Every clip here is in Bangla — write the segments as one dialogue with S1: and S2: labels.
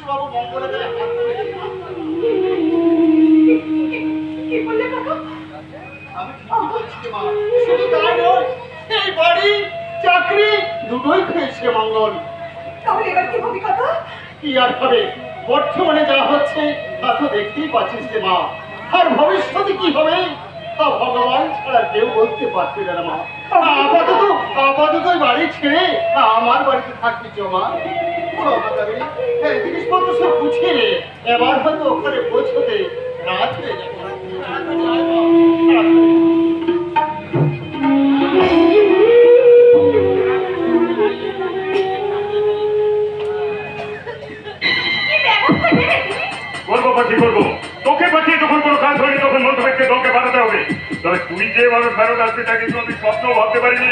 S1: বাবু মঙ্গলে কি আর হবে? বর্তমানে যা হচ্ছে তা তো দেখতেই পাচ্ছিস রে মা। আর ভবিষ্যতে কি হবে তা ভগবান ছাড়া কেউ বলতে পারবে না মা। আপাতত বাড়ি ছেড়ে আমার বাড়িতে থাকবি তো মা। জিনিসপত্র সব গুছিয়ে রে, এবার হয়তো ওখানে পৌঁছতে রাত হয়ে যাবে।
S2: করবো পাখি করবো, তোকে পাঠিয়ে যখন কোনো কাজ হয়নি তখন মন্ত্রীকে দলকে পাঠাতে হবে। তবে তুই যেভাবে ফেরত আসবি তা কিন্তু আমি স্বপ্ন ভাবতে পারিনি।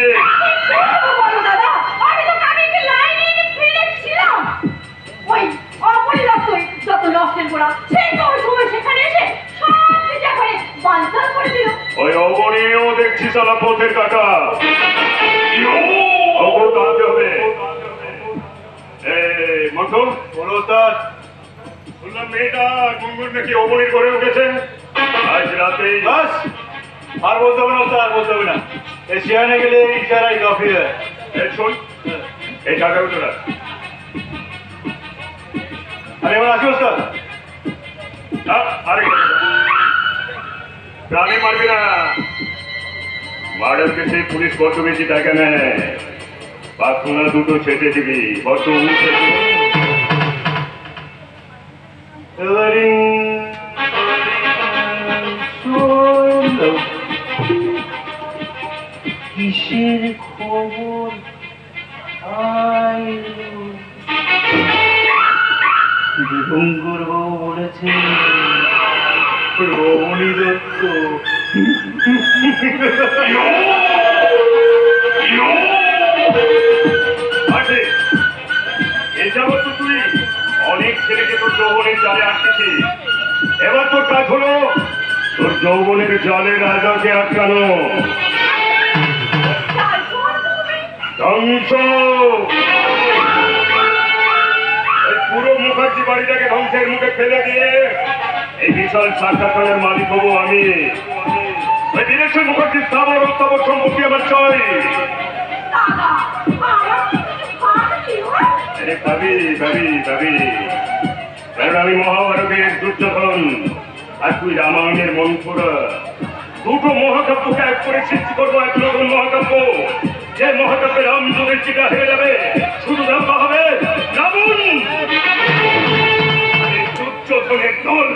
S2: ওই অবনীও দেখছি সালা পথের কাটা, দাঁড়াতে হবে। মন্থর বলো তার শুনলাম মেয়েটা গুনগুন নাকি অবনীর ঘরে উঠেছে আজ রাতে। বাস আর বলতে হবে না, আর বলতে হবে না। এশিয়ানে গেলে ইশারাই কফি হয়। শোন এই টাকা উঠে না। আরে এবার আসি ওস্তাদ। আরে প্রাণে মারবি না, মার্ডারকে সেই পুলিশ কত বেশি টাকা নেয়। পাঁচশোনা দুটো ছেটে দিবি, কত উঠে
S3: কিসের খবর বিভঙ্গুর বউ বলেছে রমণী দত্ত
S2: এ যাবত তো তুই অনেক ছেলেকে তোর যৌবনের জালে আটকেছিস। এবার তোর কাজ হলো তোর যৌবনের জালে রাজাকে আটকানো। ধ্বংস পুরো মুখার্জি বাড়িটাকে ধ্বংসের মুখে ফেলে দিয়ে এই বিশাল শাখাখানের মালিক হবো আমি। ওই দীনেশ্বর মুখার্জির স্থাবর অস্থাবর সম্পত্তি আমার চাই। ভাবি ভাবি ভাবি, কারণ আমি মহাভারতের দুর্যোধন আর তুই রামায়ণের মন্থরা। দুটো মহাকাব্যকে এক করে সৃষ্টি করবো এক নতুন মহাকাব্য। যে মহাকাব্যে রাম যুধিষ্ঠিরা হেরে যাবে, শুধু রাম্বা হবে রাবণ। দুর্যোধনের দল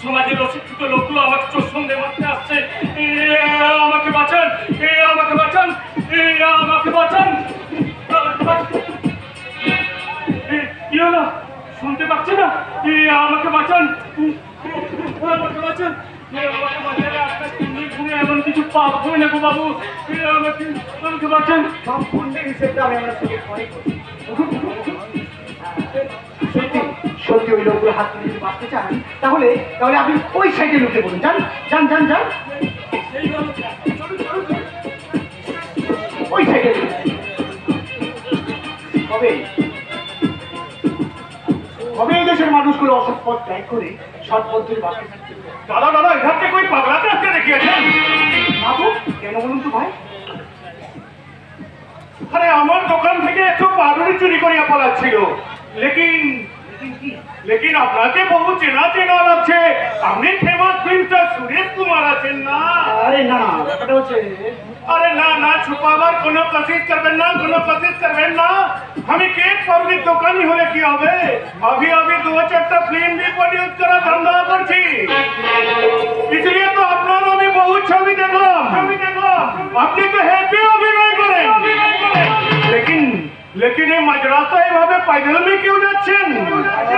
S2: সমাজের অশিক্ষিত লোকগুলো আমাকে চোর সন্দেহ করতে আসছে। আমাকে বাঁচান, আমাকে বাঁচান, আমাকে বাঁচান। কি হলো শুনতে পাচ্ছি না? আমাকে বাঁচান, আমাকে বাঁচান, আমাকে বাঁচালে আপনার ঘুরে এমন কিছু পাপ হয় না গো বাবু। আমাকে বাঁচান।
S1: সম্পূর্ণ হিসেবে আমি আমার সঙ্গে ভয় করি। সত্যি ওই লোকগুলো হাত তুলে যদি বাঁচতে চান তাহলে তাহলে আপনি ওই সাইডে লুকে বলুন। যান যান যান যান ওই সাইডে। কবে কবে এই দেশের মানুষগুলো অসৎ পথ ত্যাগ করে সৎ পদ্ধতি বাঁচতে থাকছে?
S2: দাদা দাদা এখানে কই পাগলাতে আসতে দেখিয়েছেন?
S1: বাবু কেন বলুন তো ভাই?
S2: আরে আমার দোকান থেকে একটু পাউরুটি চুরি করিয়া পালাচ্ছিল। लेकिन আপনাকে বহু চেনা চেনা লাগছে। আপনি ফেমাস প্রিন্টার সুরেশ কুমার আছেন না?
S1: আরে না ব্যাপারটা হচ্ছে,
S2: আরে না না ছুপাবার কোনো কোশিশ করবেন না, কোনো কোশিশ করবেন না। আমি কেক পাউরুটির দোকানই হলে কি হবে? अभी अभी 2-4টা ফিল্ম भी প্রডিউস করা ধান্দা করছি। इसलिए तो আপনার আমি বহু ছবি দেখলাম। আপনি তো হ্যাপি অভিনয় করেন। लेकिन এই মাঝরাস্তা এভাবে পাইদলমি কেউ যাচ্ছেন?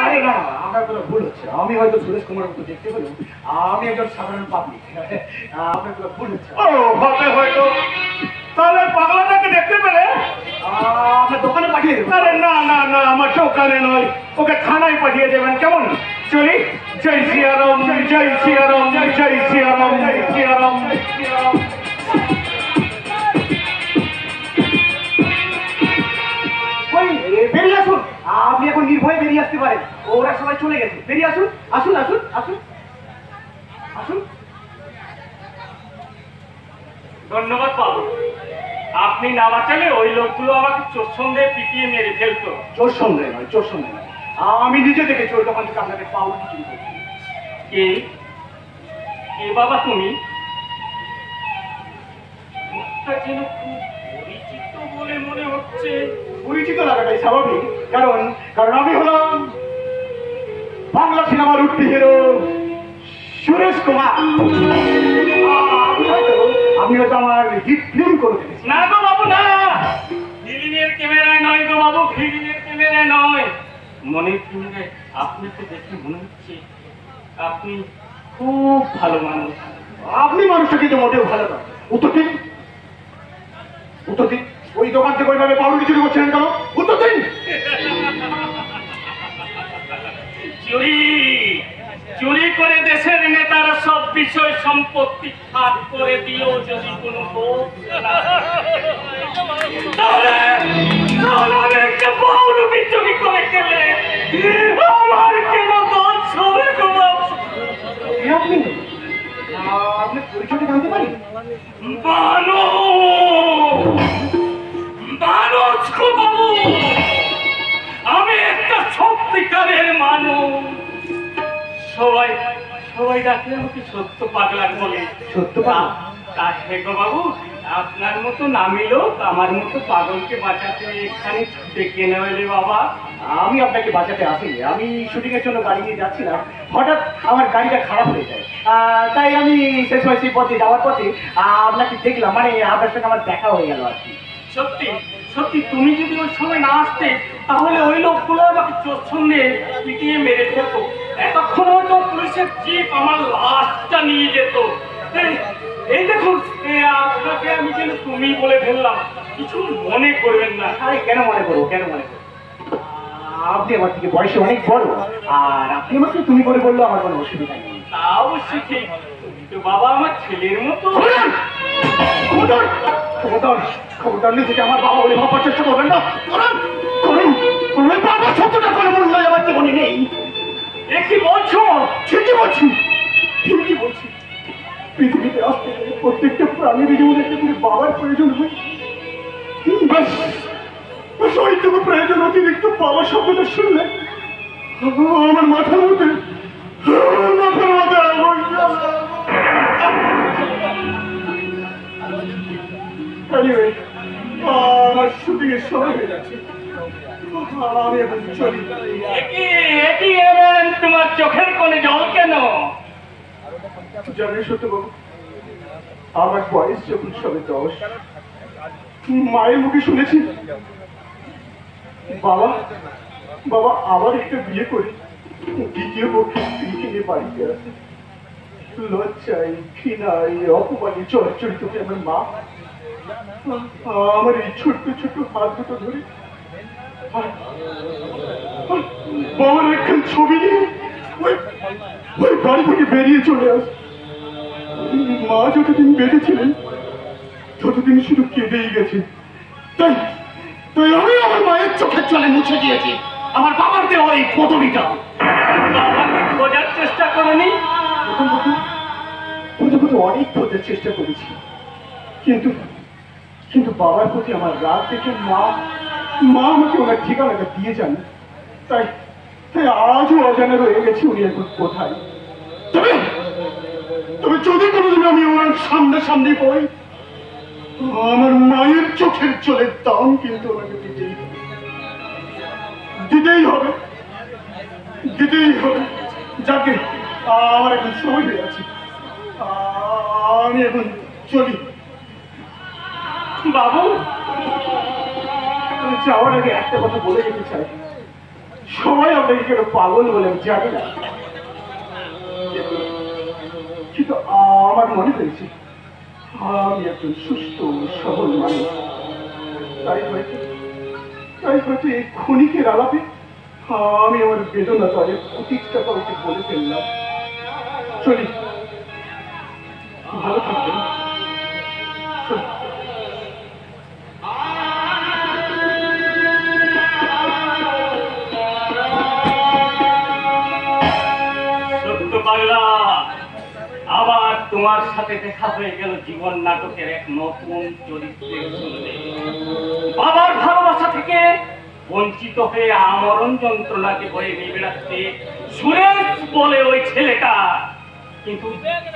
S1: আরে না আমার কোনো ভুল হচ্ছে। আমি হয়তো সুরেশ কুমারের মতো দেখতে হলেও আমি একজন সাধারণ পাবলিক। আপনার কোনো ভুল হচ্ছে।
S2: ও ভাবে হয়তো। তাহলে পাগলাটাকে দেখতে পেলে
S1: আপনার দোকানে পাঠিয়ে দেবেন?
S2: আরে না না না আমার দোকানে নয়, ওকে থানায় পাঠিয়ে দেবেন। কেমন চলি? জয় সিয়ারাম, জয় সিয়ারাম, জয় সিয়ারাম, জয় সিয়ারাম, জয় সিয়ারাম। সবাই, ওরা সবাই চলে গেছে। বেরিয়ে আসুন, আসুন আসুন আসুন আসুন। ধন্যবাদ বাবু, আপনি না বাঁচালে ওই লোকগুলো আমাকে চোর সন্দেহে পিটিয়ে মেরে ফেলতো। চোর সন্দেহ নয়, চোর সন্দেহ নয়, আমি নিজে দেখেছি ওই দোকান থেকে আপনাদের পাউরুটি চুরি করছি। কে কে বাবা তুমি? মুখটা যেন খুব পরিচিত বলে মনে হচ্ছে। পরিচিত লাগাটাই স্বাভাবিক, কারণ কারণ আমি হলাম বাংলা সিনেমার উঠতি হিরো সুরেশ কুমার। আমি হয়তো আমার হিট ফিল্ম করে ফেলেছি। না গো বাবু না, ফিল্মের ক্যামেরায় নয় গো বাবু, ফিল্মের ক্যামেরায় নয়, মনের ক্যামেরায় আপনাকে দেখে মনে হচ্ছে আপনি খুব ভালো মানুষ। আপনি মানুষটা কিন্তু মোটেও ভালো না। উত্তর দিন, উত্তর দিন, ওই দোকান থেকে ওইভাবে পাউরুটি চুরি করছিলেন কেন? উত্তর দিন। চুরি চুরি করে দেশের নেতারা সব বিষয় সম্পত্তি ভাগ করে দিয়েও যদি কোনো তাহলে একটা পাউরুটি চুরি করে গেলে আমার কেন দোষ হবে গো বাবু? আপনি আপনি পরিচয়টা জানতে পারি? মানুষ গো বাবু, আমি একটা সত্যিকারের মানুষ। সবাই সবাই ডাকলে আমাকে সত্য পাগলার বলে। সত্য তা গো বাবু, আপনার মতো নামিলো আমার মতো পাগলকে বাঁচাতে এখানে ডেকে নেওয়ালে বাবা। আমি আপনাকে বাঁচাতে আসিনি, আমি শুটিং এর জন্য গাড়ি নিয়ে যাচ্ছিলাম, হঠাৎ আমার গাড়িটা খারাপ হয়ে যায়, তাই আমি শেষ সেই পথে যাওয়ার পথে আপনাকে দেখলাম, মানে আপনার সঙ্গে আমার দেখা হয়ে গেল আর কি। সত্যি সত্যি, তুমি যদি ওই সময় না আসতে তাহলে ওই লোকগুলো আমাকে চোর সঙ্গে পিটিয়ে মেরে ফেলতো। এতক্ষণ হয়তো পুলিশের জিপ আমার লাশটা নিয়ে যেত। এই দেখুন, আপনাকে আমি যেন তুমি বলে ফেললাম, কিছু মনে করবেন না। আরে কেন মনে করবো, কেন মনে করবো? আপনি আমার থেকে বয়সে অনেক বড়, আর আপনি আমাকে তুমি করে বললো আমার কোনো অসুবিধা নেই। তা অবশ্যই ঠিক, তুমি তো বাবা আমার ছেলের মতো। খবরদার খবরদার খবরদার, নিজেকে আমার বাবা বলে ভাবার চেষ্টা করবেন না। করুন করুন, বাবা শব্দটা করে মূল্য আমার জীবনে নেই। এ কি বলছো? ঠিকই বলছি, ঠিকই বলছি। পৃথিবীতে আসতে গেলে প্রত্যেকটা প্রাণীর জীবনে একটা করে বাবার প্রয়োজন হয়। ব্যাস ওইটুকু প্রয়োজন, অতিরিক্ত বাবা শব্দটা শুনলে আমার মাথার মধ্যে আগুন জ্বলে। Anyway, আমার শুটিং এর সময় হয়ে যাচ্ছে, আমি এখন চলি। তোমার চোখের কোণে জল কেন? জানেন সত্যবাবু, আমার বয়স যখন সবে 10, মায়ের মুখে শুনেছি বাবা বাবা আবার একটা বিয়ে করে দ্বিতীয় পক্ষে স্ত্রীকে নিয়ে বাড়িতে আসে। লজ্জায় ঘৃণায় অপমানে চরিত্রিত হয়ে আমার মা আমার এই ছোট্ট ছোট্ট হাত দুটো ধরে বাবার একখান ছবি নিয়ে ওই বাড়ি থেকে বেরিয়ে চলে আসে। মা যতদিন বেঁধেছিলেন ততদিন শুধু কেঁদেই গেছে। তাই তাই আমি আমার মায়ের চোখের জলে মুছে দিয়েছি আমার বাবার দেওয়া এই পদবিটা। খোঁজার চেষ্টা করেনি? অনেক খোঁজার চেষ্টা করেছি, কিন্তু কিন্তু বাবার প্রতি আমার রাগ দেখে মা আমাকে ওনার ঠিকানাটা দিয়ে যান। তাই তাই আজও অজানা রয়ে গেছে উনি এখন কোথায়। তবে তবে যদি কোনোদিন আমি ওনার সামনে পাই, আমার মায়ের চোখের জলের দাম কিন্তু ওনাকে দিতেই হবে। যাকে আমার এখন সময় হয়ে আছে, আমি এখন চলি। বাবু, তুমি যাওয়ার আগে একটা কথা বলে যেতে চাই। সবাই আপনাকে কেন পাগল বলে জানি না, কিন্তু আমার মনে হয়েছে আমি একজন সুস্থ সবল মানুষ। তাই হয়তো এই ক্ষণিকের আলাপে আমি আমার বেদনা তারে প্রতিষ্ঠা কাউকে বলে ফেললাম। চলি, ভালো থাকবেন।
S4: তোমার সাথে দেখা হয়ে গেল জীবন নাটকের এক নতুন চরিত্রের সঙ্গে। বাবার ভালোবাসা থেকে বঞ্চিত হয়ে আমরণ যন্ত্রণাকে বয়ে নিয়ে বেড়াচ্ছে সুরেশ বলে ওই ছেলেটা। কিন্তু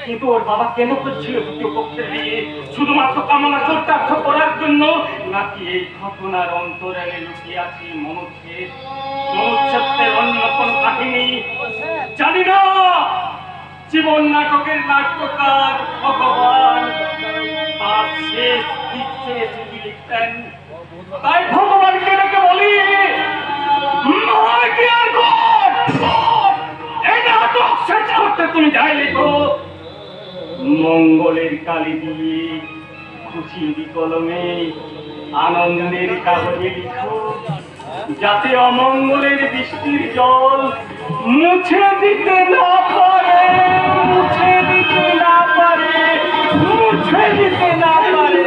S4: কিন্তু ওর বাবা কেন করছিল দ্বিতীয় পক্ষের বিয়ে? শুধুমাত্র কামনা চরিতার্থ করার জন্য, নাকি এই ঘটনার অন্তরালে লুকিয়ে আছে মনুষ্যত্বের অন্য কোন কাহিনী? জানি না। জীবন নাটকের নাট্যকার ভগবান তার শেষ দৃশ্যে এসে কি লিখতেন, তাই ভগবানকে ডেকে বলি, My dear God, এই নাটক শেষ করতে তুমি যাই লেখো মঙ্গলের কালি দিয়ে, খুশির কলমে, আনন্দের কাগজে লিখো, যাতে অমঙ্গলের বৃষ্টির জল মুছে দিতে না পারে, মুছে দিতে না পারে, মুছে দিতে না পারে।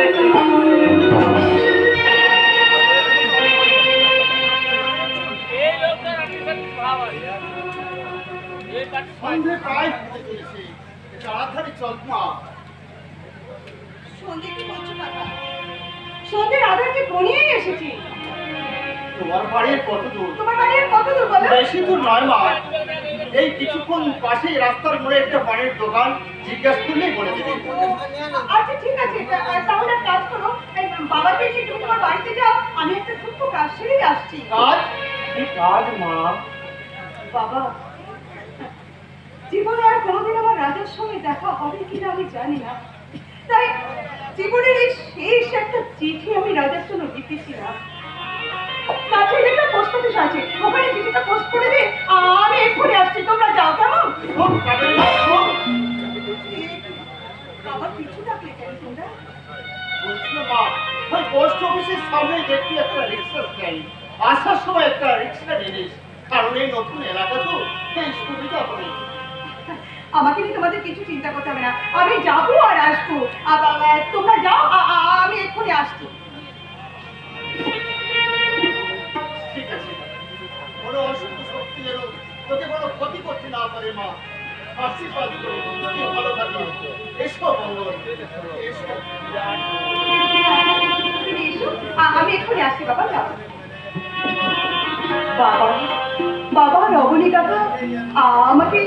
S1: সন্ধে প্রায় হতে চলেছে, তাড়াতাড়ি চল মা।
S5: সন্ধে কি করছো কাকা? সন্ধ্যের আধার কি ঘনিয়ে এসেছি।
S1: তোমার বাড়ির কত দূর?
S5: তোমার বাড়ি আর কত দূর বলো?
S1: বেশি দূর নয় মা, এই কিছুক্ষণ পাশেই রাস্তার মোড়ে একটা পানের দোকান, জিজ্ঞাসা করলেই বলে দেবে।
S5: আচ্ছা ঠিক আছে, তাহলে এক কাজ করো, এই বাবাকে নিয়ে তুমি তোমার বাড়িতে যাও, আমি একটা ছোট্ট কাজ সেরেই আসছি।
S1: কাজ?
S4: কি কাজ মা?
S5: বাবা, জীবনে আর কোনোদিন আমার রাজার সঙ্গে দেখা হবে কিনা আমি জানি না, তাই জীবনের এই শেষ একটা চিঠি আমি রাজার জন্য লিখেছিলাম। কাছে একটা পোস্ট অফিস আছে, ওখানে চিঠিটা পোস্ট করে দে, আমি এক্ষুনি আসছি, তোমরা যাও কেমন?
S1: শোন, কাজের লোক, শোন।
S5: বাবা কিছু ডাকলে কেন তোমরা?
S1: বলছিল মা, ওই পোস্ট অফিসের সামনে দেখবি একটা রিক্সা স্ট্যান্ড, আসার সময় একটা রিক্সা নিস, কারণ এই নতুন এলাকা তো, এই সুবিধা হবে।
S5: আমাকে নিয়ে তোমাদের কিছু চিন্তা করতে হবে না, আমি যাবো আর আসবো। তোমরা যাও, আমি এক্ষুনি আসছি।
S1: ঠিক আছে, কোনো অসুখ শক্তি যেন তোকে কোনো ক্ষতি করতে না পারে মা। আশীর্বাদ করো, তুই ভালো থাকবে। এসো মঙ্গল, এসো।
S5: তুমি এসো, আমি এক্ষুনি আসছি। বাবা যাও। বাবা, বাবা রবনী কাকা আমাকে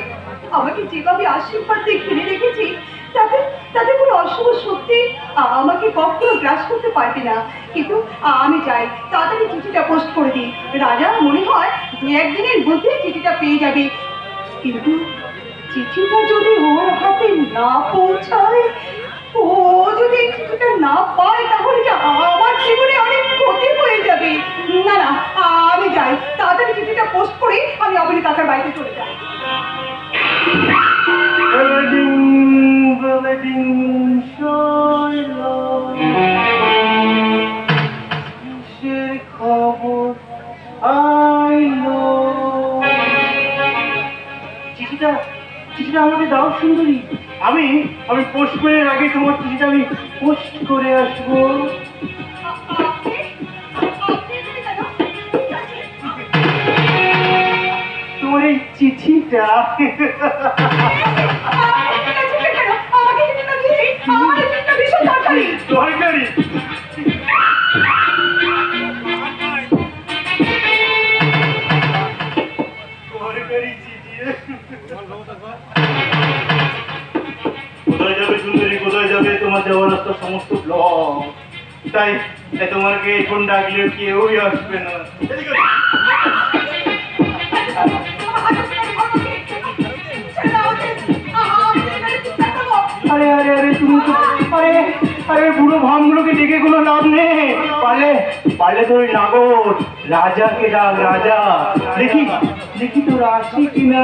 S5: আমাকে যেভাবে আশীর্বাদ দিয়ে ঘিরে রেখেছি, তাতে তাতে কোনো অশুভ শক্তি আমাকে কখনো গ্রাস করতে পারবে না। কিন্তু আমি যাই, তাড়াতাড়ি চিঠিটা পোস্ট করে দিই। রাজা মনে হয় 2-1 দিনের মধ্যে চিঠিটা পেয়ে যাবে, কিন্তু চিঠিটা যদি ওর হাতে না পৌঁছায়, ও যদি চিঠিটা না পায়, তাহলে যে আমার জীবনে অনেক ক্ষতি হয়ে যাবে। না না, আমি যাই, তাড়াতাড়ি চিঠিটা পোস্ট করে আমি অবনী কাকার বাড়িতে চলে যাই।
S3: খবর চিঠিটা চিঠিটা আমাকে দাও সুন্দরী। আমি আমি পোস্টম্যানের আগে তোমার চিঠিটা আমি পোস্ট করে আসবো। তোমার এই চিঠিটা দরকারি। কোথায় যাবে সুন্দরী, কোথায় যাবে? তোমার যাওয়ার রাস্তা সমস্ত ব্লক, তাই তোমাকে এখন ডাকলেও কেউই আসবে না। আরে আরে আরে তুমি তো আরে আরে বুড়ো ভামগুলোকে ডেকে কোনো লাভ নেই। পারলে পারলে তো ওই নাগর রাজাকে ডাক, রাজা। দেখি দেখি তোর আসি কিনা।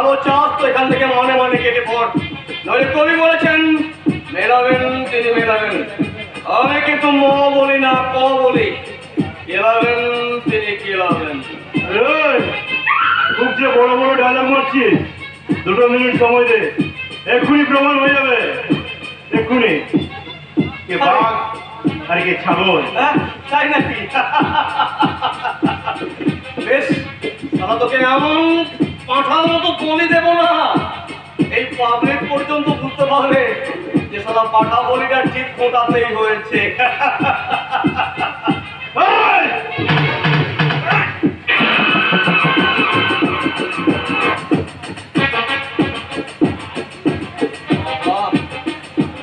S3: ভালো চাস তো এখান থেকে মনে মনে কেটে পড়, নইলে কবি বলেছেন মেলাবেন তিনি মেলাবেন। আমি কিন্তু ম বলি না, ক বলি। কেলাবেন তিনি কেলাবেন।
S2: খুব যে বড় বড় ডায়লগ মারছিস, 2 মিনিট সময় দে, এক্ষুনি প্রমাণ হয়ে যাবে। এক্ষুনি কে বাঘ আর কে ছাগল।
S3: হ্যাঁ, তাই নাকি? বেশ, তারা তোকে এমন পাঁঠার মতো বলি দেব না, এই পাবলিক পর্যন্ত বুঝতে পারবে যে সারা পাঠা বলিটা ঠিক ফোটাতেই হয়েছে।
S2: এই!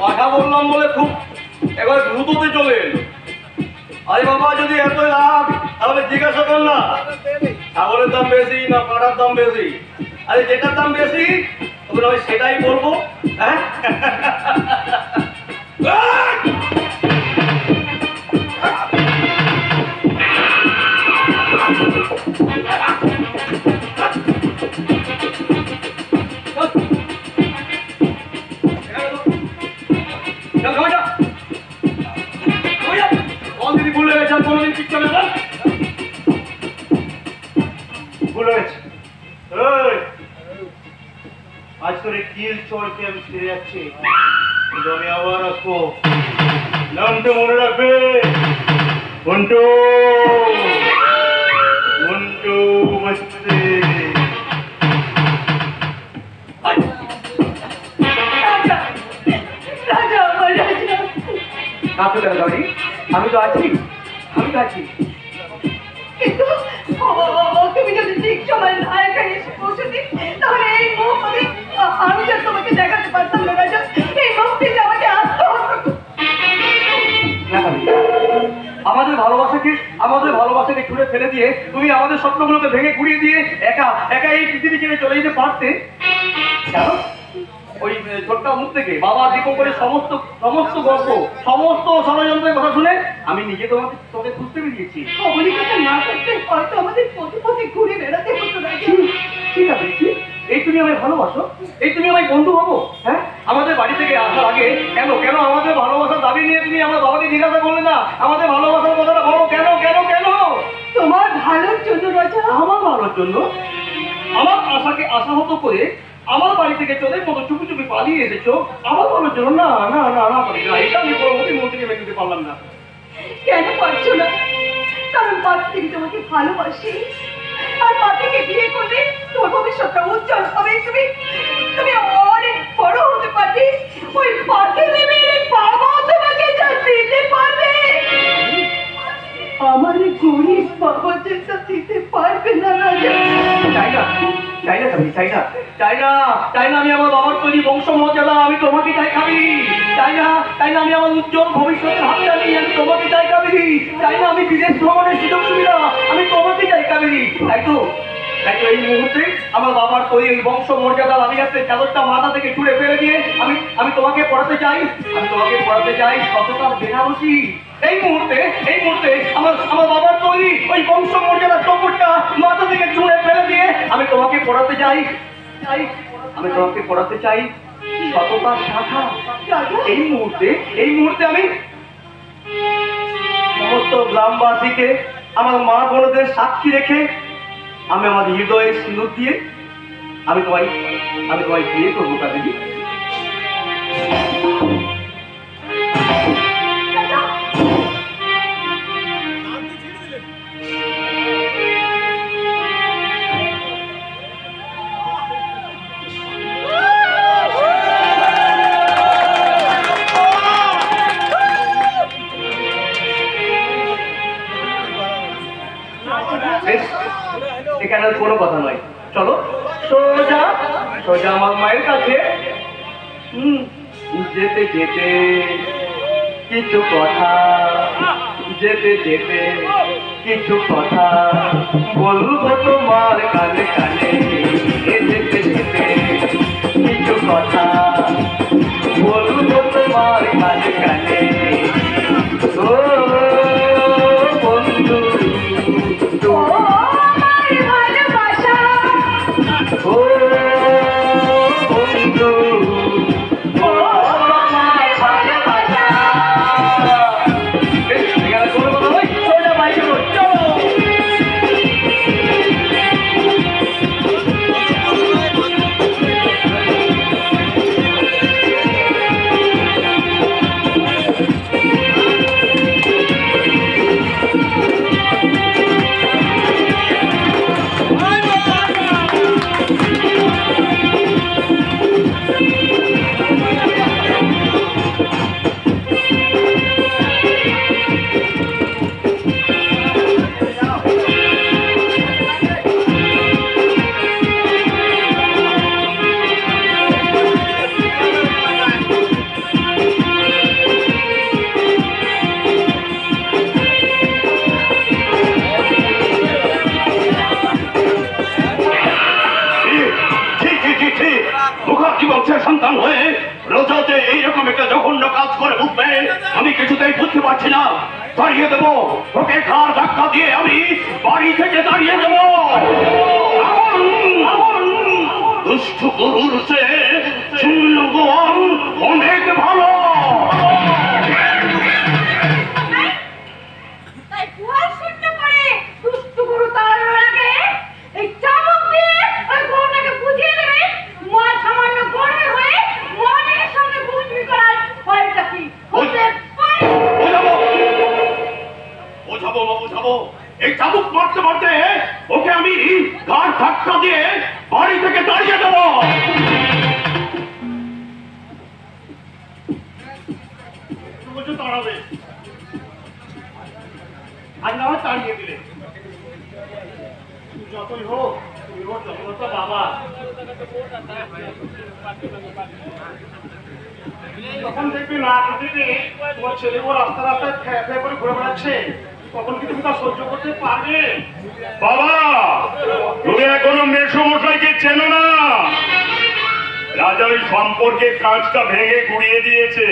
S3: পাঠা বললাম বলে খুব এবার দ্রুততে চলে এলো। আরে বাবা, যদি এত লাভ তাহলে জিজ্ঞাসা কর না, ছাগলের দাম বেশি না পাঠার দাম বেশি? আরে যেটার দাম বেশি তখন আমি সেটাই বলবো। হ্যাঁ, অলরেডি ভুলে গেছে, আর কোনোদিন ঠিক চলে না।
S2: ভুলে গেছি। এই! আজ করে কিল চড়কে আমি ফিরে যাচ্ছি, কিন্তু আমি আবার আসবো। নামটা মনে রাখবে, মন্টু। মন্টু মস্তে।
S5: রাজা, আমার রাজা।
S3: কাঁদতে কেন গাড়ি? আমি তো আছি, আমি তো আছি।
S5: কিন্তু তুমি যদি ঠিক সময় না এখানে এসে পৌঁছতে, তাহলে এই মুহূর্তে আমি যা তোমাকে দেখাতে পারতাম না রাজা। এই মুহূর্তে আমাকে আত্মহত্যা
S3: না গাড়ি, আমাদের ভালোবাসাকে ছুঁড়ে ফেলে দিয়ে তুমি আমাদের স্বপ্নগুলোকে ভেঙে গুড়িয়ে দিয়ে একা একা এই পৃথিবী ছেড়ে চলে যেতে পারতে। জানো, ওই ছোট্ট মুখ থেকে বাবা দীপঙ্করের সমস্ত গল্প, সমস্ত ষড়যন্ত্রের কথা শুনে আমি নিজে তোকে খুঁজতে বেরিয়েছি।
S5: অবলিকতা না করতে হয়তো আমাদের পথে পথে ঘুরে বেড়াতে হতো রাজা।
S3: ঠিক আছে, এই তুমি আমায় ভালোবাসো, এই তুমি আমায় বন্ধু হবো। হ্যাঁ, আমাদের বাড়ি থেকে আসার আগে কেন কেন আমাদের ভালোবাসার দাবি নিয়ে তুমি আমার বাবাকে জিজ্ঞাসা করলে না? আমাদের ভালোবাসার কথাটা বলো, কেন কেন কেন?
S5: তোমার ভালোর জন্য রাজা।
S3: আমার ভালোর জন্য? আমার আশাকে আশাহত করে আমার বাড়ি থেকে চলে মতো চুপি চুপি পালিয়ে এসেছো আমার ভালোর জন্য? না না না না পারি না, এটা আমি পরবর্তী মুহূর্তে মেনে নিতে পারলাম না।
S5: কেন পারছো না? কারণ পার্থিবী তোমাকে ভালোবাসি, আর পার্থিকে বিয়ে করলে তোমার ভবিষ্যৎটা উজ্জ্বল হবে। তুমি তুমি অনেক বড় হতে পারবে। ওই পার্থিবী মেয়ের বাবা তোমাকে যা দিতে পারবে, আমার গরিব বাবা যেটা দিতে পারবে না রাজা।
S3: চাই না, চাই না খাবি, চাই না, চাই না, চাই না আমি আমার বাবার তৈরি বংশমর্যাদা আমি তোমাকে চাই খাবি। চাই না, চাই না আমি আমার উজ্জ্বল ভবিষ্যতের হাত জানি আমি তোমাকে চাই খাবি। চাই না আমি বিদেশ ভ্রমণের সুযোগ সুবিধা আমি তোমাকে চাই খাবি। তাই তো এই মুহূর্তে আমার বাবার তৈরি এই বংশ মর্যাদা আমি যাতে চাদরটা মাথা থেকে ছুঁড়ে ফেলে দিয়ে আমি তোমাকে পড়াতে চাই, সততার বেনারসি। এই মুহূর্তে আমার বাবার তৈরি ওই বংশ মর্যাদার টপরটা মাথা থেকে ছুঁড়ে ফেলে দিয়ে আমি তোমাকে পড়াতে চাই সততার শাখা। এই মুহূর্তে আমি সমস্ত গ্রামবাসীকে আমার মা বোনদের সাক্ষী রেখে আমি আমার হৃদয়ের সিঁদুর দিয়ে আমি তোমায় বিয়ে করবো কাদেরি। এখানে কোনো কথা নয়, চলো সোজা সোজা আমার মায়ের কাছে। যেতে যেতে কিছু কথা, যেতে যেতে কিছু কথা বলবো তোমার কানে কানে। যেতে যেতে কিছু কথা বলবো তোমার কানে কানে। ও বন্ধু, ও
S4: ঠিক মুখার্জি বংশের সন্তান হয়ে রোজাতে এইরকম একটা জঘন্য কাজ করে উঠবে আমি কিছুতেই বুঝতে পারছি না। দাঁড়িয়ে দেবো ওকে, ঘাড় ধাক্কা দিয়ে আমি বাড়ি থেকে দাঁড়িয়ে দেবো। দুষ্ট গরুর সে শূন্য গোয়াল অনেক ভালো।
S5: তাই গোয়াল শূন্য করে দুষ্ট গরু তাড়ানোর আগে এই চাবুক দিয়ে ওই গরুটাকে বুঝিয়ে দেবে মা সামান্য গরু হয়ে মনের সঙ্গে বুঝবি করার ফলটা কি হতে পারে।
S4: বোঝাবো মা বোঝাবো। এই চাবুক মারতে মারতে ওকে আমি ঘাড় ধাক্কা দিয়ে বাড়ি থেকে দাঁড়িয়ে দেবো।
S1: বলছো দাঁড়াবে, আর না হয় তাড়িয়ে দিলে। যতই হোক তুমি ওর জনতা বাবা। তখন দেখবি না যদি তোমার ছেলে ও রাস্তা রাস্তায় খেয়ে খেয়ে করে ঘুরে বেড়াচ্ছে, তখন কি তুমি তা সহ্য করতে পারবে?
S2: বাবা, তুমি এখনো মেসমশাইকে চেনো না। রাজা ওই সম্পর্কে কাঁচটা ভেঙে গুড়িয়ে দিয়েছে।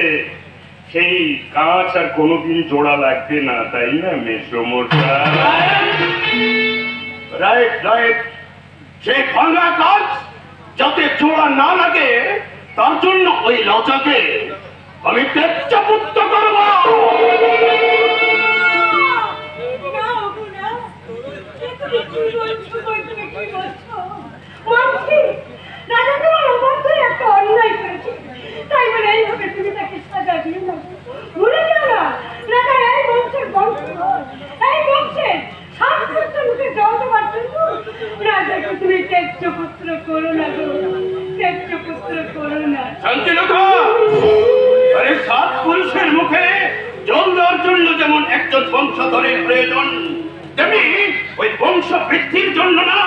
S2: সেই কাঁচ আর কোনোদিন জোড়া লাগবে না, তাই না মেসমশাই?
S4: রাইট রাইট, সেই ভাঙা কাজ যাতে জোড়া না লাগে তার জন্য ওই লজাকে আমি তেজ্জাপুত্র করবো।
S5: তাই বলে এইভাবে তুমি তাকে সাজা দিও না। ভুলে যাও না, রাজা এই বংশের বংশধর, এই বংশের সাতপুত্র মুখে জড়তে পারছেন তো। রাজাকে তুমি তেজ্যপুত্র করো না গো, তেজ্যপুত্র করো না।
S4: শান্তিলতা, আরে সাত পুরুষের মুখে জল দেওয়ার জন্য যেমন একজন বংশধরের প্রয়োজন, তেমনি ওই বংশ বৃদ্ধির জন্য না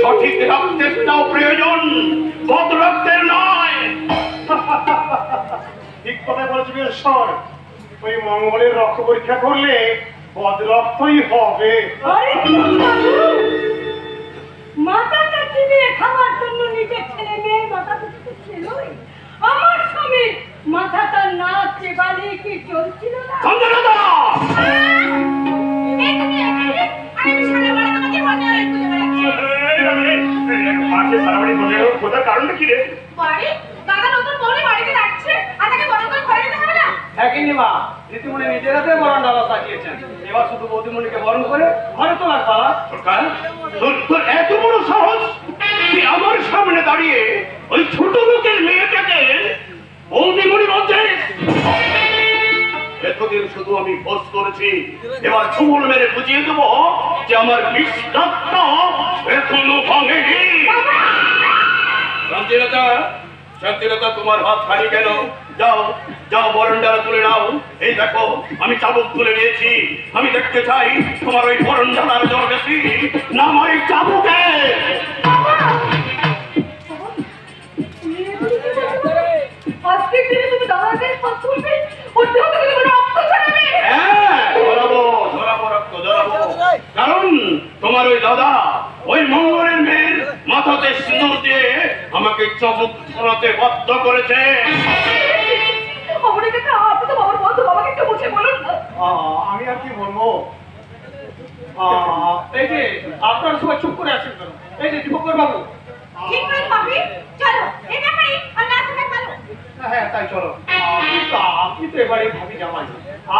S4: সঠিক রক্তেরটাও প্রয়োজন, বদ রক্তের নয়।
S1: ঠিক কথা বলেছি ঈশ্বর। ওই মঙ্গলের রক্ত পরীক্ষা করলে বদ রক্তই হবে।
S5: আরে বাবু, মাথাটা চিবিয়ে খাওয়ার জন্য নিজের ছেলে মেয়ের মাথা তো ছিলই। আমার স্বামী মাথাটা না চেবালে কি চলছিল না?
S4: শান্তিলতা,
S2: মাকে সারাবাড়ি বলে খোঁজার কারণটা কি রে?
S3: মা রীতিমণি নিজের হাতে বরণ ডালা সাজিয়েছেন, এবার শুধু বৌদিমণিকে বরণ করে ঘরে তোলার পালা।
S4: সরকার, তোর এত বড় সাহস তুই আমার সামনে দাঁড়িয়ে ওই ছোট লোকের মেয়েটাকে বৌদিমণি বলছিস? এতদিন শুধু আমি ভোজ করেছি, এবার চুমুল মেরে বুঝিয়ে দেবো যে আমার বিশ্বাসটা এখনো ভাঙেনি। শান্তিলতা, শান্তিলতা, তোমার হাত খালি কেন? যাও যাও, বরণডালা তুলে নাও। এই দেখো আমি চাবুক তুলে নিয়েছি। আমি দেখতে চাই তোমার ওই বরণডালার জ্বর বেশি না আমার এই চাবুকে।
S5: আজকে দিনে তুমি দাদাকে হাত তুলবে, ওর দেহ থেকে তুমি রক্ত ছড়াবে।
S4: হ্যাঁ, ধরাবো ধরাবো, রক্ত ধরাবো। কারণ তোমার ওই দাদা ওই মঙ্গলের মেয়ের মাথাতে সিঁদুর দিয়ে আমাকে চাবুক ধরাতে বাধ্য করেছে।
S5: অবনীকে আপনি তো বাবার বন্ধু, বাবাকে একটু বুঝে বলুন না।
S1: আমি আর কি বলবো? এই যে আপনারা সবাই চুপ করে আছেন কেন? এই যে দীপঙ্কর বাবু।
S5: ঠিক করে ভাবি, চলো এই ব্যাপারে আর না থাকা ভালো।
S1: হ্যাঁ তাই চলো। আপনি তো এবারে ভাবি জামাই,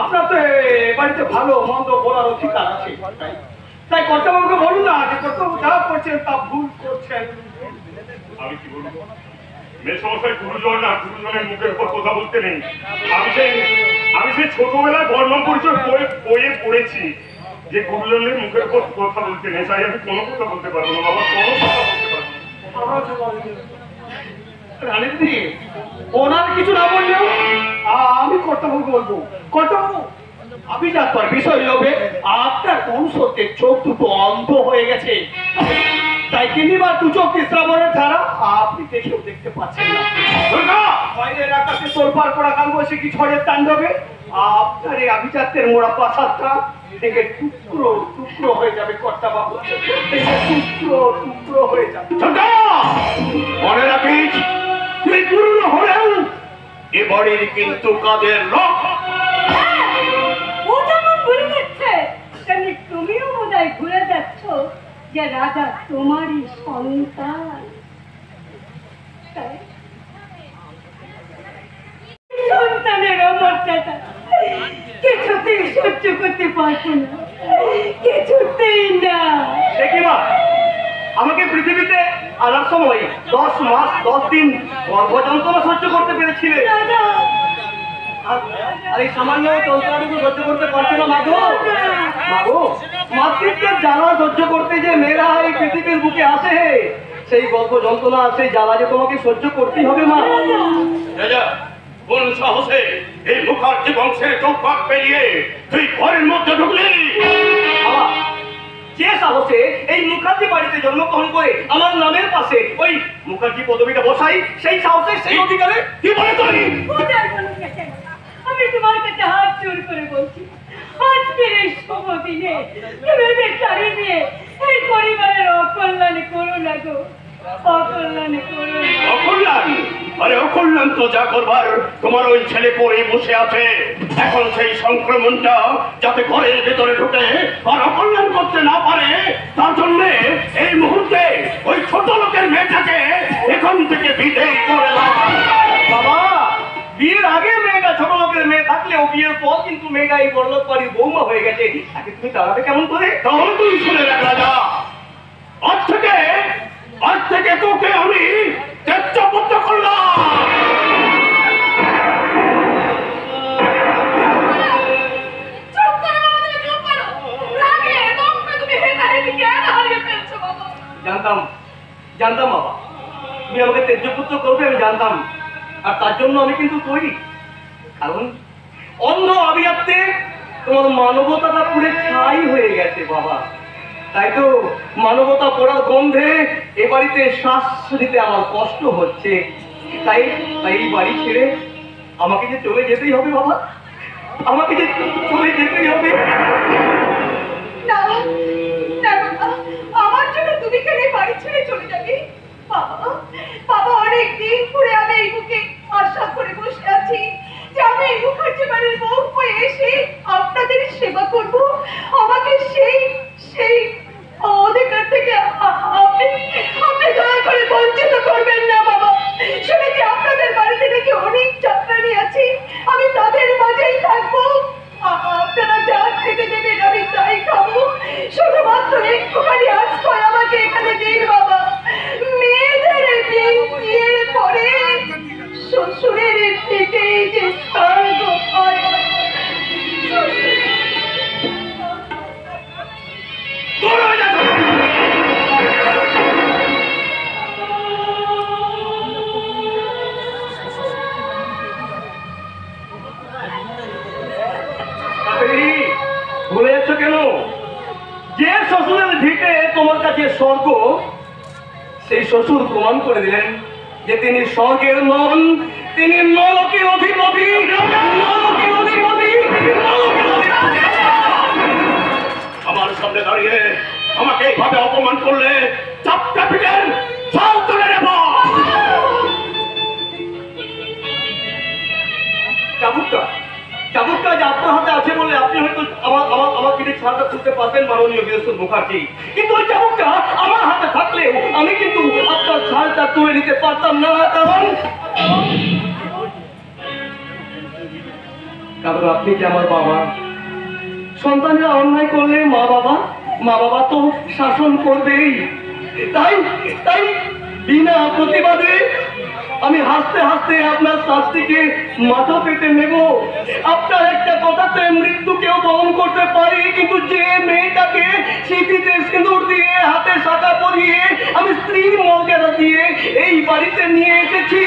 S1: আপনার তো এ বাড়িতে ভালো মন্দ বলার অধিকার আছে। তাই কর্তাবাবুকে বলুন না যে কর্তাবাবু যা করছেন তা ভুল করছেন।
S2: আমি কি বলবো? মেসমশাই গুরুজন আর গুরুজনের মুখের উপর কথা বলতে নেই। আমি সেই ছোটবেলায় বর্ণ পরিচয় বইয়ে পড়েছি যে গুরুজনের মুখের উপর কথা বলতে নেই। তাই আমি কোনো কথা বলতে পারবো না বাবা, কোনো কথা বলতে পারবো না।
S1: রানীদি, ওনার কিছু না বললেও আমি কর্তাবাবুকে বলবো। কর্তাবাবু, আমি যাত্রার বিষয় লোভে আপনার বংশতে চোখ দুটো অন্ধ হয়ে গেছে, তাই কিনিবার দু চোখ শ্রাবণের ধারা আপনি দেখেও দেখতে পাচ্ছেন না। বাইরের আকাশে তোলপাড় করা কালবৈশাখী ঝড়ের তাণ্ডবে আপনার এই আভিজাত্যের মোড়া প্রাসাদটা থেকে টুকরো টুকরো হয়ে যাবে কর্তাবাবু, টুকরো টুকরো হয়ে যাবে।
S4: মনে
S2: বাড়ির কিন্তু কাদের লোক।
S6: ও যেমন ভুলে যাচ্ছে তেমনি তুমিও বোধহয় ভুলে যাচ্ছ যে রাজা তোমারই সন্তান। তাই সন্তানের অমর্যাদা কিছুতেই সহ্য করতে পারবো না, কিছুতেই না।
S3: দেখি মা, আমাকে পৃথিবীতে আনার সময় 10 মাস 10 দিন গর্ভযন্ত্রণা সহ্য করতে পেরেছিলে,
S6: রাজা
S3: আর এই সামান্য যন্ত্রণাটুকু সহ্য করতে পারছো না মাগো। মাগো, মাতৃত্বের জ্বালা সহ্য করতে যে মেয়েরা এই পৃথিবীর বুকে আসে, সেই গর্ভ যন্ত্রণা, সেই জ্বালা যে তোমাকে সহ্য করতেই হবে মা।
S2: রাজা, কোন সাহসে এই মুখার্জি বংশের চৌপাট পেরিয়ে তুই ঘরের মধ্যে ঢুকলি?
S3: বাবা, যে সাহসে এই মুখার্জি বাড়িতে জন্মগ্রহণ করে আমার নামের পাশে ওই মুখার্জি পদবিটা বসাই, সেই সাহসে সেই অধিকারে
S2: কি বলে তুই?
S6: কোথায় বলুন না কেন? আমি তোমার কাছে হাত জোর করে বলছি, আজকের এই শুভ দিনে তুমি ওদের ছাড়িয়ে দিয়ে এই পরিবারের অকল্যাণ করো না গো, অকল্যাণ করো না।
S2: অকল্যাণ? আরে অকল্যাণ তো যা করবার তোমার ওই ছেলে পরে বসে আছে। এখন সেই সংক্রমণটা যাতে ঘরের ভেতরে ঢুকে আর অকল্যাণ করতে না পারে, তার জন্য এই মুহূর্তে ওই ছোট লোকের মেয়েটাকে এখান থেকে বিদেয় করে দাও।
S3: বাবা, বিয়ের আগে মেয়েটা ছোট লোকের মেয়ে থাকলেও বিয়ের পর কিন্তু মেয়েটা এই বড়লোক বাড়ির বৌমা হয়ে গেছে। তাকে তুমি তাড়াবে কেমন করে?
S2: তাহলে তুই শুনে রাখ রাজা, আজ থেকে তোকে আমি ত্যাজ্যপুত্র করলাম।
S6: চুপ করো বাবা, তুমি চুপ করো। রাগে দমে তুমি হেদায়েত জ্ঞান হারিয়ে ফেলছো বাবা।
S3: জানতাম বাবা, তুমি আমাকে তেজপুত্র করবে, আমি জানতাম। আর তার জন্য আমি কিন্তু তৈরি, কারণ অন্ধ আবিয়াতে তোমার মানবতাটা পুরে ছাই হয়ে গেছে বাবা। তাই তো মানবতা পড়ার গন্ধে এ বাড়িতে শ্বাস নিতে আমার কষ্ট হচ্ছে। তাই এই বাড়ি ছেড়ে আমাকে যে চলে যেতেই হবে বাবা, আমাকে যে চলে যেতেই হবে।
S5: না না বাবা, আমার জন্য তুমি কেন এই বাড়ি ছেড়ে চলে যাবে? বাবা বাবা, অনেক দিন ধরে আমি এই বুকে আশা করে বসে আছি যে আমি এই মুখার্জি বাড়ির বউ হয়ে এসে আপনাদের সেবা করব। আমাকে সেই সেই অধিকার থেকে আপনি দয়া করে বঞ্চিত করবেন না বাবা। শুনেছি আপনাদের বাড়িতে নাকি অনেক চাকরানি আছে, আমি তাদের মাঝেই থাকবো। আপনারা যা খেতে দেবেন আমি তাই খাবো। শুধুমাত্র একটুখানি আশ্রয় আমাকে এখানে দিন বাবা। মেয়েদের বিয়ের পরে শ্বশুরের পেটেই যে স্বর্গ হয়।
S3: ভুলে যাচ্ছ কেন? যে শ্বশুরের ভিটে তোমার কাছে স্বর্গ, সেই শ্বশুর প্রমাণ করে দিলেন যে তিনি স্বর্গের নন, তিনি নরকের অধিপতি।
S2: আমার সামনে দাঁড়িয়ে আমাকে এইভাবে অপমান করলে চাপটা পিটেন সব তুলে নেব।
S3: চাবুকটা যে আপনার হাতে আছে বলে আপনি হয়তো আমার পিঠে ছাড়টা তুলতে পারবেন মাননীয় বীরেশ্বর মুখার্জি, কিন্তু ওই চাবুকটা আমার হাতে থাকলেও আমি কিন্তু আপনার ছাড়টা তুলে নিতে পারতাম না। কারণ আপনি যে আমার বাবা। সন্তানরা অন্যায় করলে মা বাবা তো শাসন করবেই। তাই তাই বিনা প্রতিবাদে আমি হাসতে হাসতে আপনার শাস্তিকে মাথা পেতে নেব। আপনার একটা কথাতে মৃত্যুকেও বহন করতে পারি, কিন্তু যে মেয়েটাকে স্মৃতিতে সিঁদুর দিয়ে হাতে শাখা পরিয়ে আমি স্ত্রীর মর্যাদা দিয়ে এই বাড়িতে নিয়ে এসেছি,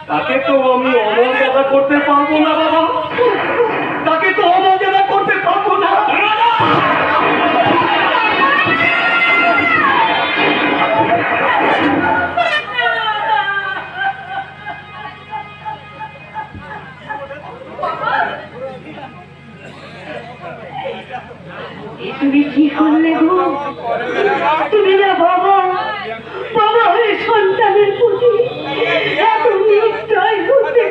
S3: তাকে তো আমি অমর্যাদা করতে পারবো না বাবা, তাকে তো অমর্যাদা করতে পারবো না।
S6: তুমি কি করলে গো? তুমি না বাবা হয়ে সন্তানের প্রতি এত নিশ্চয় হতে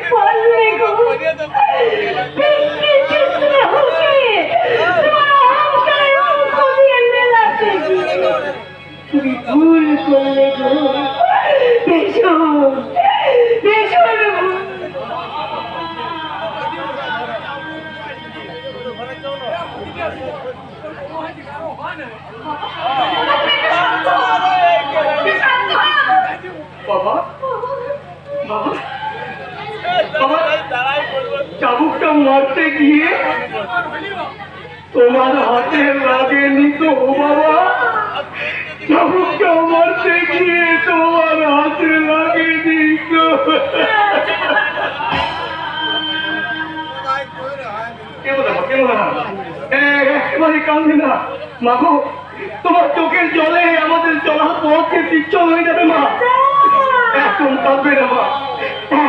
S6: ভীষণ ভীষণ
S3: বাবা বাবা বাবা চাবুকটা মারতে গিয়ে তোমার হাতে লাগেনি তো বাবা, চাবুকটা মারতে গিয়ে তোমার হাতে লাগেনি তো। একেবারে কাঁদবে না মাগো, তোমার চোখের জলে আমাদের চলার পথে বিচ্ছল হয়ে যাবে মা। একদম কাঁদবে না মা,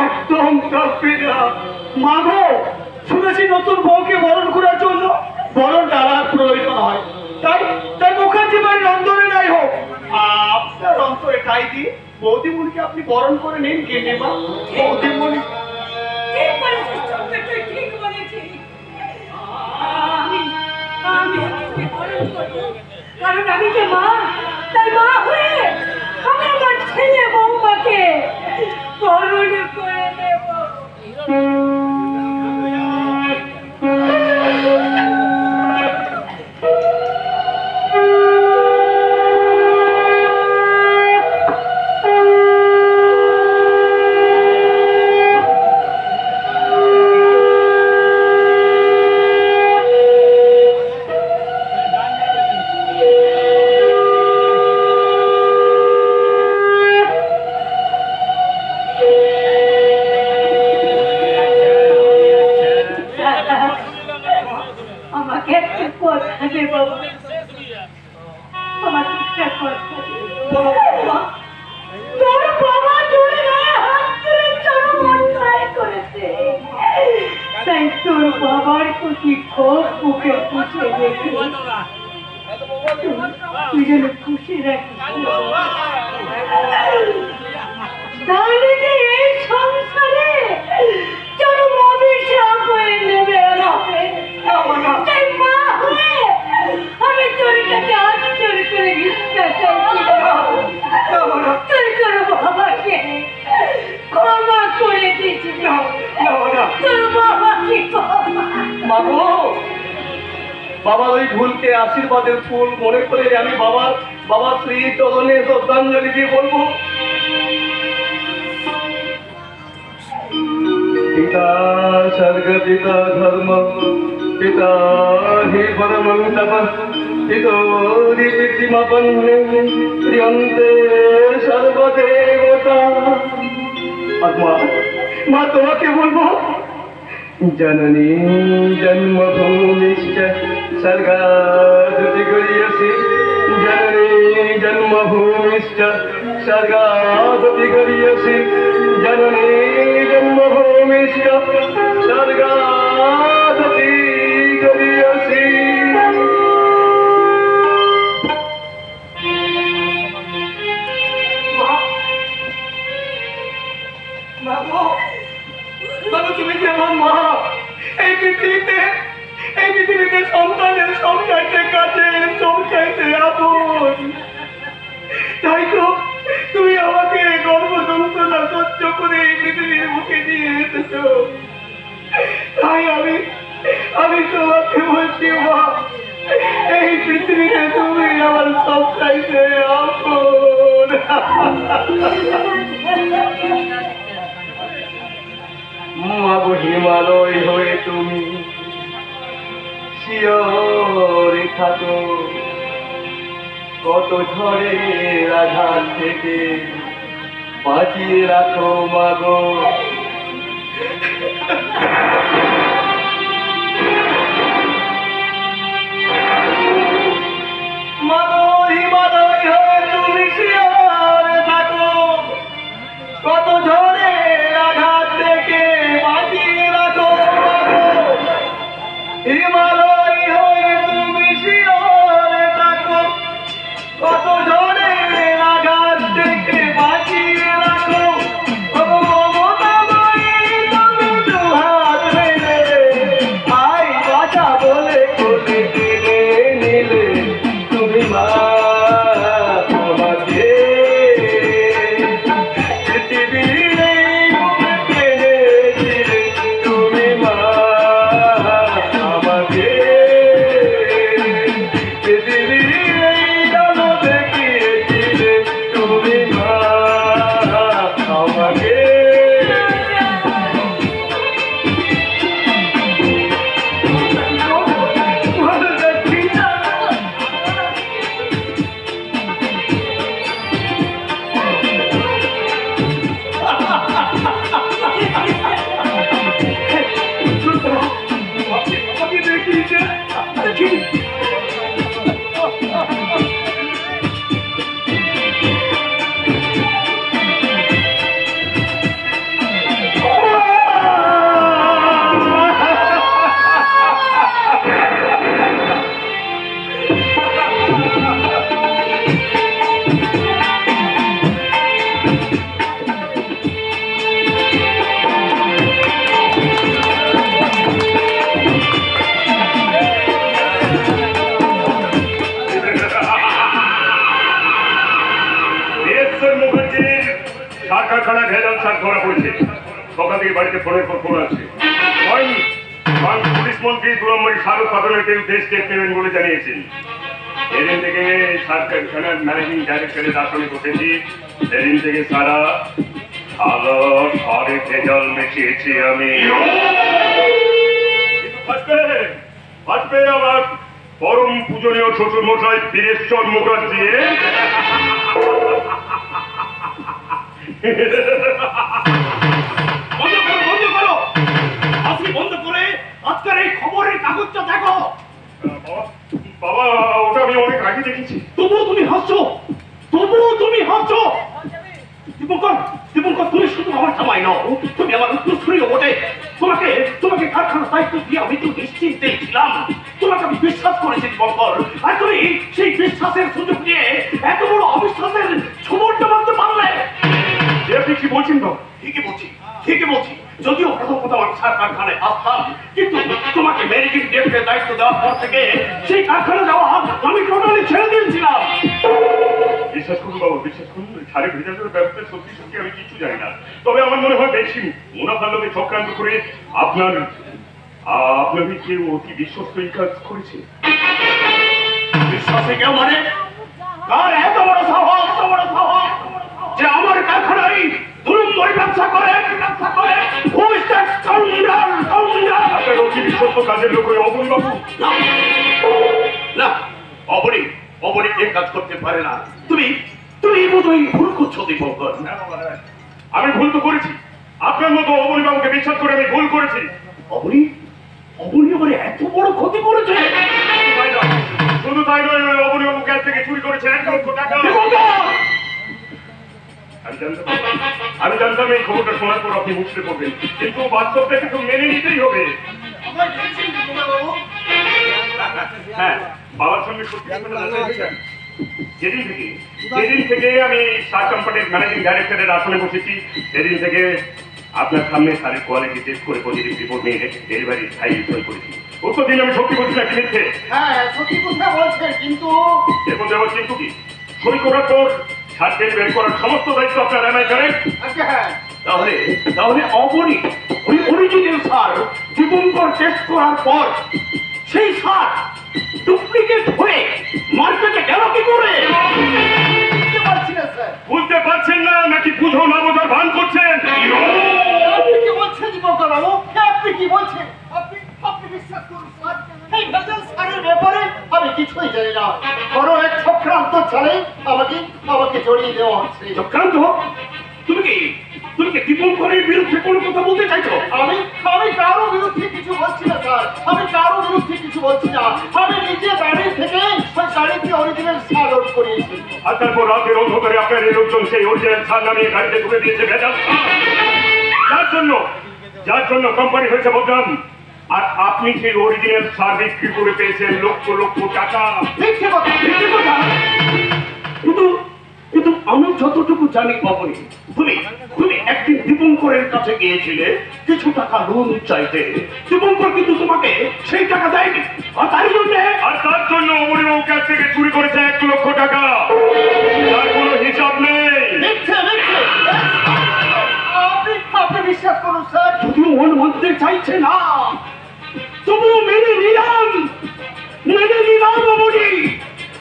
S3: একদম কাঁদবে না। মাগো, শুনেছি নতুন বউকে বরণ করার জন্য বরণ ডালার প্রয়োজন হয়, তাই তাই মুখার্জি বাড়ির অন্তরে নাই হোক আপনার অন্তরে ঠাই দিয়ে বৌদিমণিকে আপনি বরণ করে নিন। কে নেবা বৌদিমণি?
S6: ঠিক বলেছিস চন্দ্র, তুই ঠিক বলেছিস। আমি তোকে বরণ করবো, কারণ আমি যে মা, তাই মা হয়ে আমি আমার ছেলে বৌমাকে বরণ করে দেব। আমাকে একটা কথা দে বাবা, আমাকে একটা কথা দে। তোর বাবা তোর গায়ে হাত তুলে চরম অন্যায় করেছে, তাই তোর বাবার প্রতি খুব বুকে পুষে রেখে তুই যেন খুশি রাখিস। তাহলে যে এই সংসারে চরম অভিশাপ হয়ে নেবে আমাকে। তাই মা হয়ে আমি তোর কাছে হাত জোড় করে ভিক্ষা চাইছি, তুই তোর বাবাকে ক্ষমা করে দিয়েছি। তোর বাবাকে ক্ষমা।
S3: মাগো, বাবার ওই ভুলকে আশীর্বাদের ফুল মনে করে আমি বাবার শ্রী চরণে শ্রদ্ধাঞ্জলি দিয়ে বলবো, পিতা স্বর্গ পিতা ধর্ম পিতা হি পরমং তপঃ পিতোরি পৃথিবীমপন্নে প্রিয়ন্তে সর্বদেবতা। মা তোমাকে বলবো, জননী জন্মভূমিশ্চ স্বর্গাদপি গরীয়সি, জননী জন্মভূমিশ্চ স্বর্গাদপি গরীয়সি, জননী জন্মভূমিশ্চ স্বর্গাদপি গরীয়সি। বাবা, তুমি কি আমার মা? এই পৃথিবীতে সন্তানের সবচাইতে কাছে, সবচাইতে আপন। তাই তো তুমি আমাকে গর্ভযন্ত্রণা সহ্য করে এই পৃথিবীর মুখে দিয়ে এসেছ। তাই আমি তোমাকে বলছি মা, এই পৃথিবীতে তুমি আমার সবচাইতে আপন। মাগো, হিমালয় হয়ে তুমি শিয়রে থাকো, কত ঝড়ের আঘাত থেকে বাঁচিয়ে রাখো মাগো। মাগো, হিমালয় হয়ে তুমি শিয়রে থাকো, কত ঝড়ের আঘাত থেকে বাঁচিয়ে রাখো মাগো। হিমালয় হয়ে তুমি শিয়রে থাকো, কত ঝড়ের আঘাত থেকে বাঁচিয়ে রাখো। ও মমতাময়ী, তুমি দুহাত
S2: কারখানা ভেজাল সার ধরা পড়েছে। সকাল থেকে বাড়িতে ফোনের পর ফোন আছে। পুলিশ মন্ত্রী দুরম্বরী সার উৎপাদনের বিরুদ্ধে স্টেপ নেবেন বলে জানিয়েছেন। সেদিন থেকে সার কারখানার ম্যানেজিং ডাইরেক্টরের আসনে বসেছি। সেদিন থেকে সারা সারে ভেজাল মেশিয়েছি আমি। আসবে আমার পরম পূজনীয় শ্বশুর মশাই বীরেশ্বর মুখার্জি।
S3: বন্ধ করো আপনি বন্ধ করে আজকের এই খবরের কাগজটা দেখো।
S2: বাবা ওটা আমি অনেক আগে দেখেছি।
S3: তবুও তুমি হাসছো দীপঙ্কর তুমি শুধু আমার জামাই নও, তুমি আমার উত্তরসূরিও বটে। তোমাকে কারখানার দায়িত্ব দিয়ে আমি তো নিশ্চিন্তেই ছিলাম। তোমাকে আমি বিশ্বাস করেছি দীপঙ্কর, আর তুমি সেই বিশ্বাসের সুযোগ নিয়ে এত বড় অবিশ্বাসের ছোবরটা মারতে পারলে।
S2: আপনি কি বলছেন তো?
S3: ঠিকই বলছি। যদিও প্রথম আমি সার কারখানায় আসতাম, কিন্তু তোমাকে ম্যানেজিং ডিরেক্টরের দায়িত্ব দেওয়ার পর থেকে সেই কারখানা যাওয়া আমি টোটালি ছেড়ে দিয়েছিলাম।
S2: বিশ্বাস করুন বাবু, বিশ্বাস করুন, সারের ভেজালের ব্যাপারে সত্যি আমি কিছু জানি না। তবে আমার মনে হয় বেশি মুনাফার লোভে চক্রান্ত করে আপনাকে কেউ অতি বিশ্বস্ত এই কাজ করেছে।
S3: বিশ্বাসে কেউ মানে কার এত বড় সাহস যে আমার কারখানায় দুরম্বরী ব্যবসা করে
S2: আপনার অতি বিশ্বস্ত কাজের লোক ওই অবনী বাবু?
S3: না, অবনী এ কাজ করতে পারে না। তুমি বোধহয় ভুল করছো দীপঙ্কর।
S2: আমি ভুল তো করেছি। আপনার মতো অবনী বাবুকে বিশ্বাস করে আমি ভুল করেছি।
S3: অবনী আমার এত বড় ক্ষতি করেছে।
S2: শুধু তাই নয়, ওই অবনী বাবু কাছ থেকে চুরি করেছে 1 লক্ষ টাকা। আমি জানতাম এই খবরটা শোনার পর আপনি মুছতে পড়বেন, কিন্তু বাস্তবটাকে তো মেনে নিতেই হবে। হ্যাঁ, বাবার সঙ্গে সত্যি যেদিন থেকে আমি সার কোম্পানির ম্যানেজিং ডাইরেক্টরের আসনে বসেছি, সেদিন থেকে আপনার সামনে সারের কোয়ালিটি টেস্ট করে পজিটিভ রিপোর্ট নিয়ে ডেলিভারি ফাইল সই করেছি। উত্তর দিন আমি সত্যি বলছি না কি মিথ্যে?
S1: হ্যাঁ সত্যি কথা বলছেন, কিন্তু
S2: এর মধ্যে আবার কিন্তু কি সই করার পর সার ডেলিভারি করার সমস্ত দায়িত্ব আপনার এমআই কারেক্ট?
S1: আচ্ছা হ্যাঁ,
S3: তাহলে অবনী ওই অরিজিনাল সার দীপঙ্কর টেস্ট করার পর সেই সার ডুপ্লিকেট হয়ে মার্কেটে গেল কি করে?
S1: বুঝতে পারছি না স্যার।
S2: বুঝতে পারছেন না নাকি বুঝো না বোঝার ভান করছেন?
S1: আপনি কি বলছেন দীপঙ্কর বাবু? আপনি কি বলছেন? আপনি বিশ্বাস করুন স্যার, এই ভেজাল সারের ব্যাপারে আমি কিছুই জানি না। বড় এক চক্রান্ত চলে আমাকে জড়িয়ে দেওয়া হচ্ছে।
S3: চক্রান্ত? তুমি কি দীপঙ্করের বিরুদ্ধে কোনো কথা বলতে চাইছো?
S1: আমি কারো বিরুদ্ধে কিছু বলছি না স্যার, আমি নিজে দাঁড়িয়ে থেকে ওই গাড়িতে অরিজিনাল সার লোড করিয়েছি।
S2: আর তারপর রাতের অন্ধকারে আপনার এই লোকজন সেই অরিজিনাল সার নামিয়ে গাড়িতে ঢুকে দিয়েছে ভেজাল সার। যার জন্য কোম্পানি হয়েছে বদনাম। আর আপনি সেই অরিজিনাল সার বিক্রি করে পেয়েছেন লক্ষ লক্ষ টাকা।
S1: মিথ্যে কথা।
S3: কিন্তু আমি যতটুকু জানি অবনী, তুমি একদিন দীপঙ্করের কাছে গিয়েছিলে কিছু টাকা লোন চাইতে। দীপঙ্কর কিন্তু তোমাকে সেই টাকা দেয়নি, আর
S2: তার জন্য অবনী বাবু কাছ থেকে চুরি করেছে 1 লক্ষ টাকা। তার কোনো হিসাব নেই।
S1: মিথ্যে। আপনি বিশ্বাস করুন স্যার।
S3: যদিও মন মানতে চাইছে না, তবুও মেনে নিলাম অবনী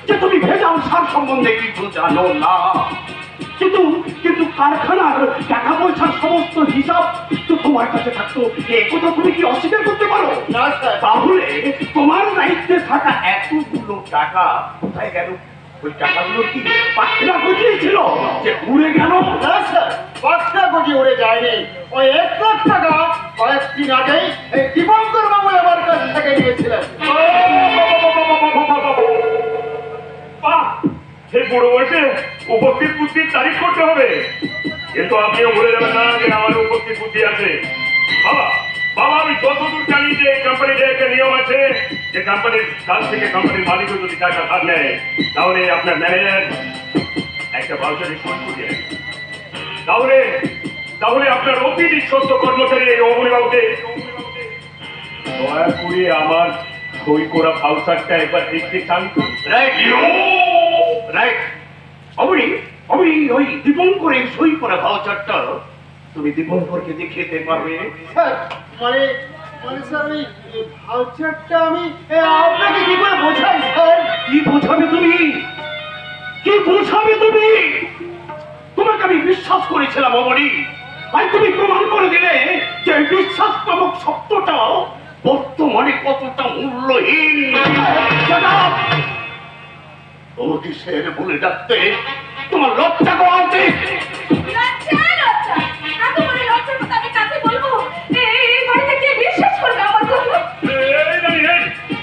S3: যে তুমি ভেজাল সার সম্বন্ধে কিছু জানো না। কিন্তু কারখানার টাকা পয়সার সমস্ত হিসাব তো তোমার কাছে থাকতো, একথা তুমি কি অস্বীকার করতে পারো?
S1: না স্যার।
S3: তাহলে তোমার দায়িত্বে থাকা এতগুলো টাকা কোথায় গেল? ওই টাকাগুলো কি পাটনা গজিয়েছিল যে উড়ে গেল?
S1: না স্যার, পাটনা গজি উড়ে যায়নি। ওই 1 লাখ টাকা কয়েকদিন আগেই এই দীপঙ্কর বাবু আমার কাছ থেকে নিয়েছিলেন।
S2: সেই বুড়ো বয়সে উপস্থিত বুদ্ধির তারিফ করতে হবে, কিন্তু আপনিও ভুলে যাবেন না যে আমার উপস্থিত বুদ্ধি আছে। বাবা আমি যতদূর জানি যে কোম্পানিতে একটা নিয়ম আছে যে কোম্পানির কাছ থেকে কোম্পানির মালিকও যদি টাকা ধার নেয়, তাহলে আপনার ম্যানেজার একটা ভাউচারে সই করিয়ে দেয়। তাহলে তাহলে আপনার অতি বিশ্বস্ত কর্মচারী এই অবনীবাবুকে দয়া করে আমার সই করা ভাউচারটা একবার দেখতে চান। Right right. অবনী অবনী, ওই দীপঙ্করের সই করা ভাউচারটা তুমি দীপঙ্করকে দেখিয়ে দিতে পারবে?
S1: স্যার মানে মানে স্যার ওই ভাউচারটা আমি আপনাকে কি করে বোঝাই স্যার?
S2: কি বোঝাবে তুমি? কি বোঝাবে তুমি? তোমাকে আমি বিশ্বাস করেছিলাম অবনী, আর তুমি প্রমাণ করে দিলে যে বিশ্বাস নামক শব্দটা বর্তমানে কতটা মূল্যহীন। তোমাকে শের বলে ডাকতে তোমার লজ্জা করা উচিত।
S6: লজ্জা লজ্জা, এত বড় লজ্জার কথা আমি কাকে বলবো? এই বাড়িতে কে বিশ্বাস করবে আমার কথা?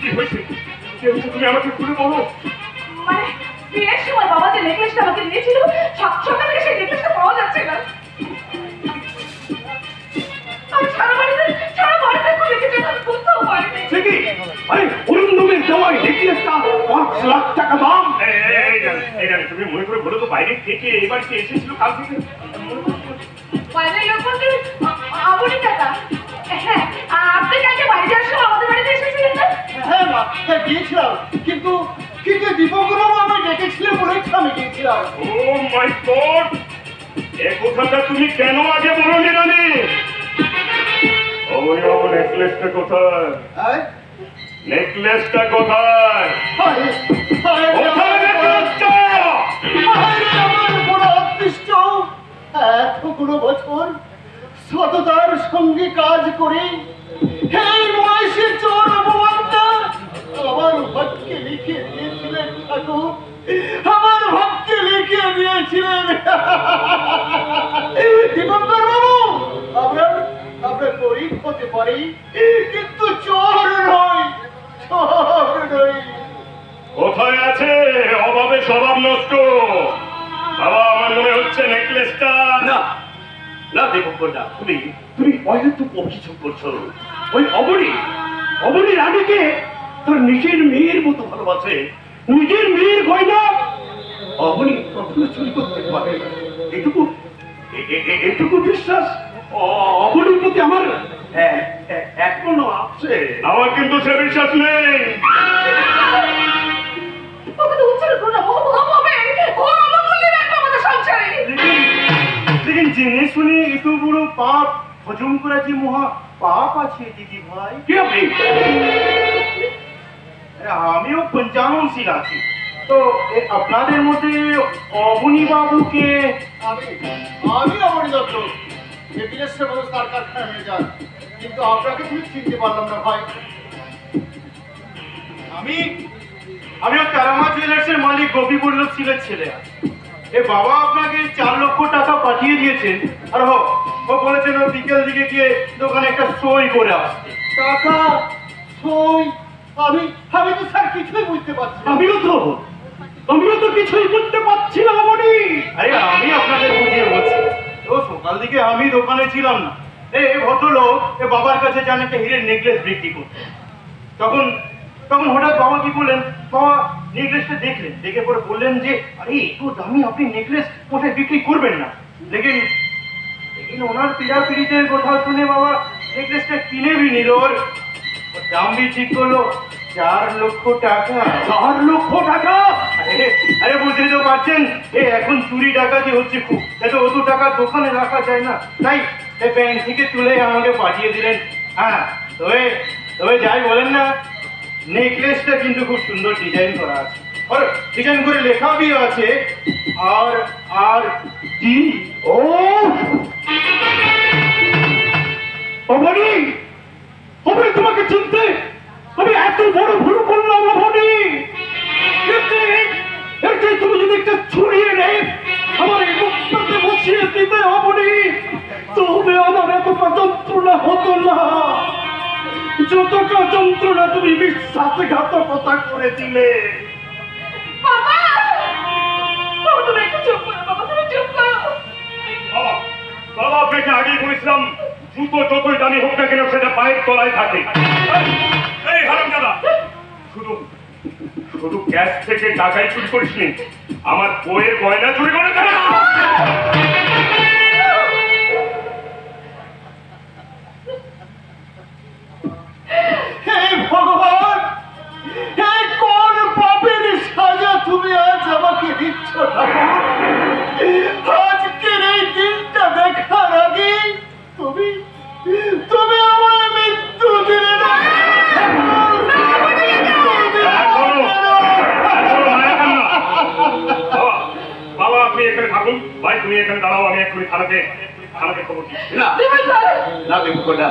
S2: কি হয়েছে? কি হয়েছে তুমি আমাকে খুলে বলো।
S6: মানে বিয়ের সময় বাবা যে নেকলেসটা আমাকে দিয়েছিল, সকাল থেকে সেই নেকলেসটা পাওয়া যাচ্ছে না। আমি সারা বাড়িতে খুঁজে খুঁজে আমি বুঝতেও পারিনি।
S2: সে কি? আরে অরুণের দেওয়াই নেকলেসটা 5 লাখ টাকা দাম। তুমি মনে করে বলো তো, বাইরে থেকে এই বাড়িতে এসেছিল কাল থেকে?
S6: বাইরের লোক বলতে আবুনি কাকা। হ্যাঁ, আপনি কালকে বাড়ি যাওয়ার সময় আমাদের বাড়িতে এসেছিলেন না?
S1: হ্যাঁ মা, হ্যাঁ গিয়েছিলাম, কিন্তু কিন্তু দীপকবাবু আমায় ডেকেছিলেন বলেই তো আমি গিয়েছিলাম।
S2: ও মাই গড, এই কথাটা তুমি কেন আগে বলনি রানী? ওই আমার নেকলেসটা কোথায়?
S1: হ্যাঁ
S2: নেকলেসটা কোথায়?
S1: হায় হায়
S2: কোথায় নেকলেসটা?
S1: হায় আমার বড় অদৃষ্ট, এতগুলো বছর সততার সঙ্গে কাজ করে এই বয়সে চোর অপমানটা আমার ভাগ্যে লিখে দিয়েছিলেন ঠাকুর, আমার ভাগ্যে লিখে দিয়েছিলেন। দীপঙ্কর বাবু, আমরা আমরা গরিব হতে পারি, কিন্তু চোর নই, চোর নই।
S2: কোথায় আছে অভাবে স্বভাব নষ্ট? বাবা, আমার মনে হচ্ছে নেকলেসটা না না দীপঙ্কর না, তুমি তুমি অহেতুক অভিযোগ করছো। ওই অবনী রানীকে তোর নিজের মেয়ের মতো ভালোবাসে, নিজের মেয়ের গয়না অবনী কখনো চুরি করতে পারে না। এটুকু বিশ্বাস অবনীর প্রতি আমার এখনো আছে। আমার কিন্তু সে বিশ্বাস নেই।
S6: ওকে তো উচ্চারণ করো না, ঘোর অমঙ্গলের একটা আমাদের সংসারে।
S3: लेकिन জেনে শুনে এত বড় পাপ হজম করা যে মহা পাপ আছে দিদি ভাই।
S2: কি আপনি?
S3: আমিও পঞ্চাননশীল আছি, তো আপনাদের মধ্যে অবনী বাবুকে
S1: আমি অমনি দত্ত এপিএসের ব্যবস্থার কারখানা হয়ে যান, কিন্তু আপনাকে ঠিক চিনতে পারলাম না ভাই।
S3: আমিও তারামা জুয়েলার্সের মালিক গোপী বল্লভ সিলের ছেলে আছি। এ বাবা আপনাকে 4 লক্ষ টাকা পাঠিয়ে দিয়েছেন, আর ও বলেছেন ও বিকেল দিকে গিয়ে দোকানে একটা সই করে আসতে।
S1: টাকা সই, আমি আমি তো স্যার কিছুই বুঝতে পারছি না।
S2: আমিও তো কিছুই বুঝতে পারছি না অবনী।
S3: আরে আমি আপনাদের বুঝিয়ে বলছি, তো সকাল দিকে আমি দোকানে ছিলাম না, এই ভদ্রলোক বাবার কাছে যান একটা হীরের নেকলেস বিক্রি করতে। তখন হঠাৎ বাবা কি করলেন, বাবা নেকলেসটা দেখলেন, দেখে পরে বললেন যে আরে এত দামি আপনি নেকলেস কোথায় বিক্রি করবেন না। লেকিন ওনার পিড়াপিড়িদের কথা শুনে বাবা নেকলেসটা কিনে বি নিল, ওর দাম বি ঠিক করলো 4 লক্ষ টাকা।
S2: 4 লক্ষ টাকা?
S3: আরে বুঝতে তো পারছেন, এখন চুরি ডাকাতি হচ্ছে খুব, এত অত টাকা দোকানে রাখা যায় না, তাই ব্যাংক থেকে তুলে আমাকে পাঠিয়ে দিলেন। হ্যাঁ, তবে যাই বলেন না, নেকলেসটা কিন্তু খুব সুন্দর ডিজাইন করা আছে, আর ডিজাইন করে লেখা বি আছে আর ডি।
S2: ও অবনী, তোমাকে চিনতে আমি এত বড় ভুল করলাম অবনী। তুমি যদি একটা ছুরি এনে আমার এই মুখটাতে বসিয়ে দিতে অবনী, তবে আমার এতটা যন্ত্রণা হতো না, যতটা যন্ত্রণা তুমি বিশ্বাসঘাতকতা করে দিলে।
S6: বাবা, তুমি একটু চুপ করো বাবা, তুমি চুপ করো।
S2: বাবা, আপনাকে আগেই বলেছিলাম জুতো যতই দামি হোক না কেন সেটা পায়ের তলায় থাকে। এই হারামজাদা, শুধু ক্যাশ থেকে টাকাই চুরি করিসনি, আমার বইয়ের গয়না চুরি করে দেয়। তুমি এখানে দাঁড়াও, আমি এক্ষুনি থানাতে খবর দিচ্ছি।
S3: না না দেখো না,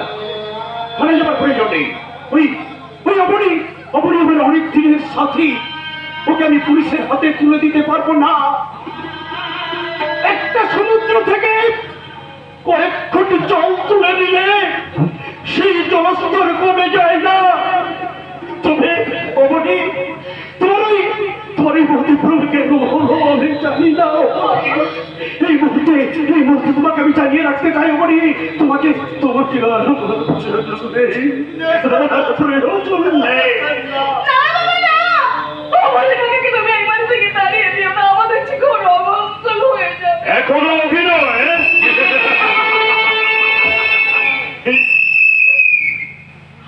S3: মানে যাবার প্রয়োজন নেই। ওই ওই অবনী আমার অনেক দিনের সাথী, ওকে আমি পুলিশের হাতে তুলে দিতে পারবো না। একটা সমুদ্র থেকে কয়েক কোটি জল তুলে নিলে সেই জলস্তর কমে যায় না। তবে অবনী তোমার এই মতিভ্রমকে হলো আমি জানি না। এই মুহূর্তে তোমাকে আমি জানিয়ে রাখতে চাই অবনী, তোমাকে আর প্রয়োজন নেই।
S2: এখনো অভিনয়?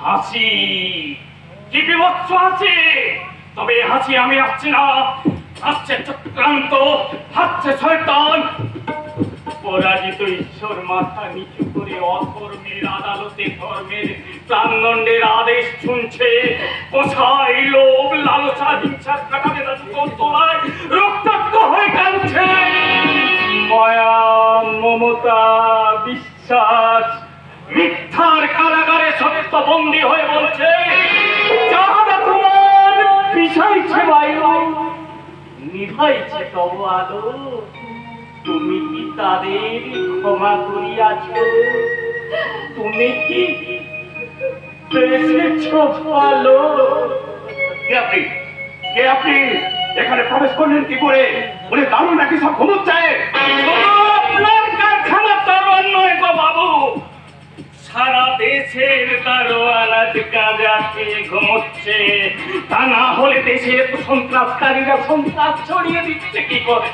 S4: হাসি কি বিভৎস হাসি! তবে হাসি আমি আসছি না, আসছে চক্রান্ত, হাসছে শয়তান। পরাজিত ঈশ্বর মাথা নিচু করে অধর্মের আদালতে ধর্মের প্রাণদণ্ডের আদেশ শুনছে। কোথায় লোভ, লালসা, হিংসার কাটাবে তোলায় রক্তাক্ত হয়ে কাঁদছে। মায়া, মমতা, বিশ্বাস মিথ্যার কারাগারে সত্য বন্দী হয়ে বলছে, যাহারা তোমার বিষাইছে বায়ু, নিভাইছে তব আলো, তুমি কি তাদের ক্ষমা করিয়াছ? তুমি কি বেঁচেছ ভালো?
S3: কে আপনি এখানে প্রবেশ করলেন কি করে? বলে দারুণ নাকি সব খবর চায়?
S4: আপনার কারখানা তার নয় গো বাবু, সারা দেশের দারোয়ান আজ গাঁজা খেয়ে ঘুমোচ্ছে। তা না হলে দেশের সন্ত্রাসকারীরা সন্ত্রাস ছড়িয়ে দিচ্ছে কি করে?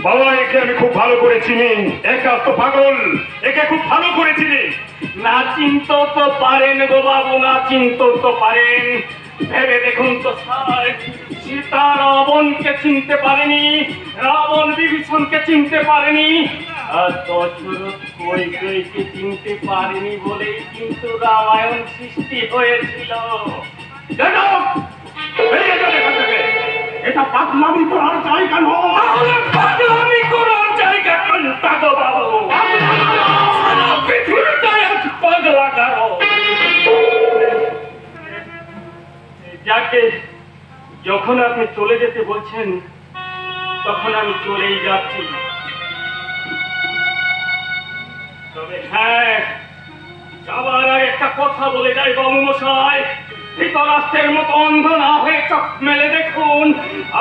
S2: বাবা একে আমি খুব ভালো করে চিনি। একা তো পাগল, একে খুব ভালো করে চিনি।
S4: না চিনতেও তো পারেন গো বাবু, না চিনতেও তো পারেন। ভেবে দেখুন তো স্যার, সীতা রাবণকে চিনতে পারেনি, রাবণ বিভীষণকে চিনতে পারেনি, আর দশরথ কইকেয়ীকে চিনতে পারেনি বলেই কিন্তু রামায়ণ সৃষ্টি হয়েছিল।
S3: এটা পাগলামি করার জায়গা নয়।
S4: তাহলে পাগলামি করার জায়গা কোনটা গো বাবু? সারা পৃথিবীটাই আজ পাগলা কারো। যাকে যখন আপনি চলে যেতে বলছেন, তখন আমি চলেই যাচ্ছি। তবে হ্যাঁ, যাবার আগে একটা কথা বলে যাই বাবু মশাই, ধৃতরাষ্ট্রের মতো অন্ধ না হয়ে চোখ মেলে দেখুন,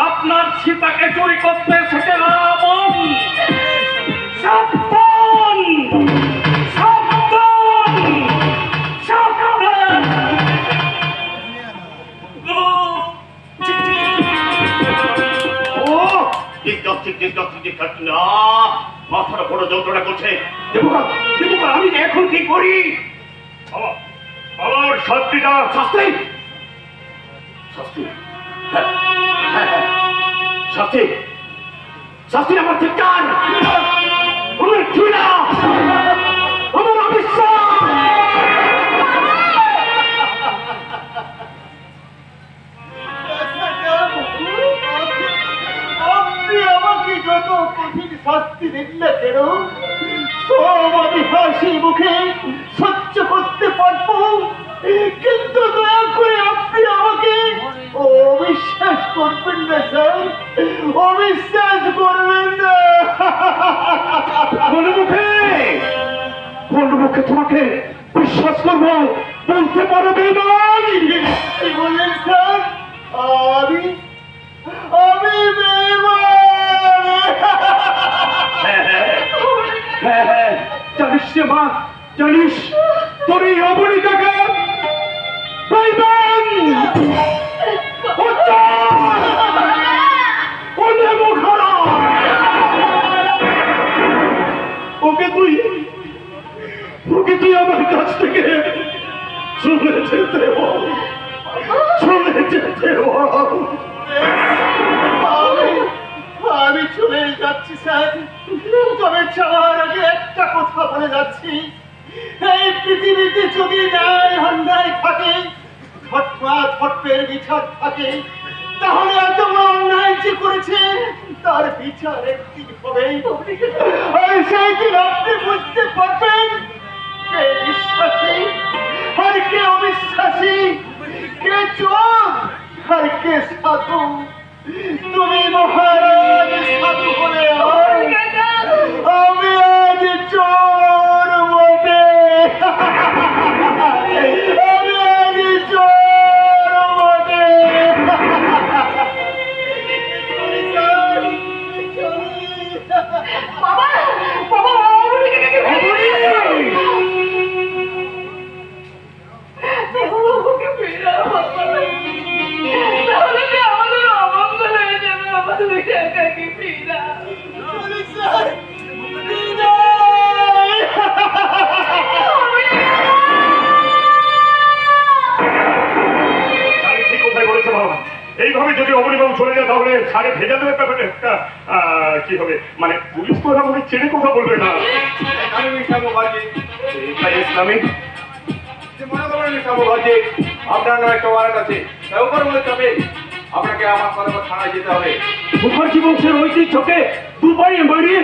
S4: আপনার সীতাকে চুরি করতে এসেছে রাবণ। সাবধান, সাবধান, সাবধান।
S3: না, মাথাটা বড় যন্ত্রণা করছে। আমি এখন কি করি?
S2: বাবার শাস্তিটা
S3: শাস্তি শাস্তি শাস্তি শাস্তি আমার ধিক্কার, আমার ঘৃণা, আমার অবিশ্বাস।
S1: আপনি আমাকে যত কঠিন শাস্তি দিন না কেন, সব আমি হাসি মুখে সহ্য করতে পারবো, কিন্তু দয়া করে আপনি আমাকে অবিশ্বাস করবেন না স্যার, অবিশ্বাস করবেন না।
S3: কোন মুখে তোমাকে বিশ্বাস করবো বলতে পারবে না?
S1: কি বললেন স্যার? আমি
S3: হ্যাঁ, জানিস রে মা, জানিস তোর এই অবনীতাকে পাইবেন। ওকে তুই আমার কাছ থেকে চলে যেতে বল, চলে যেতে বল।
S1: আমি চলে যাচ্ছি স্যার, তবে যাওয়ার আগে একটা কথা বলে যাচ্ছি, এই পৃথিবীতে যদি ন্যায় অন্যায় থাকে, ধর্মের বিচার থাকে, তাহলে এত বড় অন্যায় যে করেছে তার বিচার একদিন হবে। আর সেই দিন আপনি বুঝতে পারবেন কে বিশ্বাসী আর কে অবিশ্বাসী, কে চোর আর কে সাধু। তুমি মহারাজ সাধু হলে আমি আজ চোর বটে। আমি আজ চোর বটে।
S6: বাবা বাবা আমাকে ফেরাও বাবা, তাহলে যে আমাদের অমঙ্গল হয়ে যাবে। আমাদের একাকে ফেরাও।
S2: ঠিক কোথায় বলেছে বাবা, এইভাবে যদি অবনীবাবু চলে যায় তাহলে সারে ভেজা দেবে ব্যাপারে একটা কি হবে, মানে পুলিশ তো আমাকে ছেড়ে কথা বলবে না। ইসলামিক
S7: মনে করেন মুখার্জি, আপনার নামে একটা ওয়ারেন্ট আছে, তাই উপর বলে চাপে আপনাকে আমার কলেজে থানায় যেতে হবে।
S3: মুখার্জি বংশের ঐতিহ্যকে দুপায়ে মারিয়ে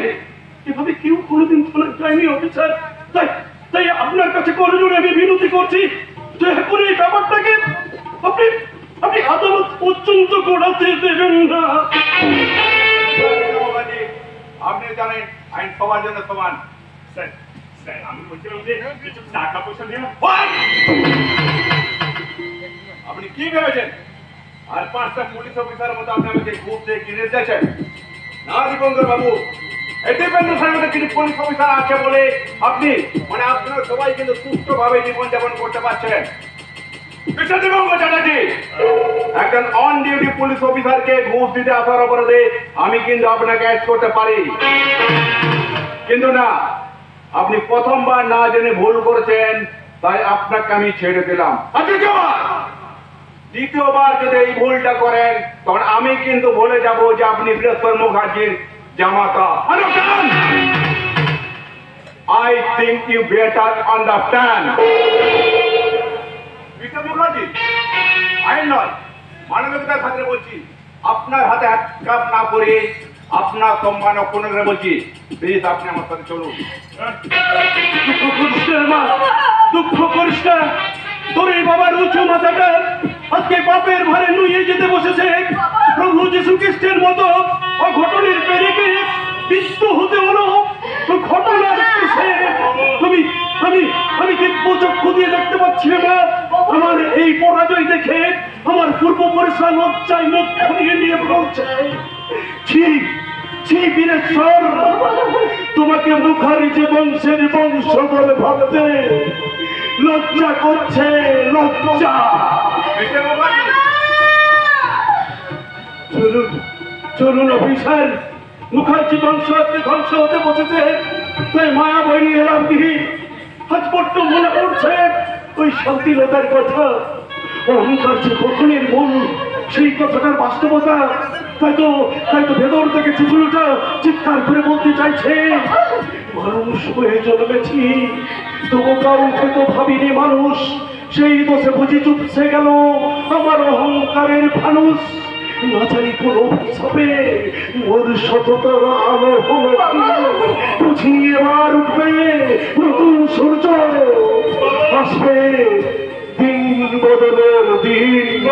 S3: এভাবে কেউ কোনোদিন থানায় যায়নি অফিসার। তাই তাই আপনার কাছে করজোড়ে আমি বিনতি করছি যে এখন এই ব্যাপারটাকে আপনি আপনি আদালত পর্যন্ত গড়াতে দেবেন না।
S7: মুখার্জি, আপনি জানেন আইন সবার জন্য সমান।
S2: স্যার স্যার আমি বলছিলাম যে কিছু টাকা পয়সা দিয়ে
S7: আপনি কি ভেবেছেন আর 5টা পুলিশ অফিসারের মতো আপনি আমাকে গ্রুপ দিয়ে কিনে দিয়েছেন? না দীপঙ্কর বাবু, ইন্ডিপেন্ডেন্সের মধ্যে কিছু পুলিশ অফিসার আছে বলে আপনি মানে আপনারা সবাই কিন্তু সুস্থভাবে জীবনযাপন করতে পারছেন। মিস্টার দীপঙ্কর চ্যাটার্জি, একজন অন ডিউটি পুলিশ অফিসারকে ঘুষ দিতে আসার অপরাধে আমি কিন্তু আপনাকে অ্যারেস্ট করতে পারি, কিন্তু না, আপনি প্রথমবার না জেনে ভুল করেছেন তাই আপনাকে আমি ছেড়ে দিলাম। দ্বিতীয়বার যদি এই ভুলটা করেন তখন আমি কিন্তু বলে যাব যে আপনি বৃহস্পতি মুখার্জির জামাতা। I think you better understand. Mister Mukherjee, আইন নয় মানবিকতার খাতিরে বলছি, আপনার হাতে হাত কাপ না করে আপনার সম্মান অক্ষুণ্ণ করে বলছি, প্লিজ আপনি আমার সাথে চলুন।
S3: দুঃখ করিস না, তোর এই বাবার উঁচু মাথাটা আজকে পাপের ভারে নুয়ে যেতে বসেছে। প্রভু যীশু খ্রিস্টের মতো অঘটনের পেরেকে বিদ্ধ হতে হলো ঘটনার পিছে। আমি আমি আমি দিব্য চক্ষু দিয়ে দেখতে পাচ্ছি না। আমার এই পরাজয় দেখে আমার পূর্বপুরুষরা লজ্জায় মুখ ঘুরিয়ে নিয়ে বলছে, ঠিক ঠিক বীরেশ্বর, তোমাকে মুখার্জি বংশের বংশ বলে ভাবতে লজ্জা করছে, লজ্জা। চলুন চলুন অফিসার, মুখার্জি বংশ আজকে ধ্বংস হতে বসেছে, তাই মায়া বই এলাম কি আজ বড্ড মনে পড়ছে ওই শান্তিলতার কথা। অহংকার যে কখনের মন, সেই কথাটার বাস্তবতা। তাই তো ভেতর থেকে শিশুটা চিৎকার করে বলতে চাইছে, মানুষ হয়ে জন্মেছি তবু কাউকে তো ভাবিনি মানুষ, সেই দোষে বুঝি চুপসে গেল আমার অহংকারের ফানুষ। না জানি কোন অভিশাপে ওর সততার আলো হলো বুঝি এবার উঠবে নতুন সূর্য, আসবে দিন বদলের দিন।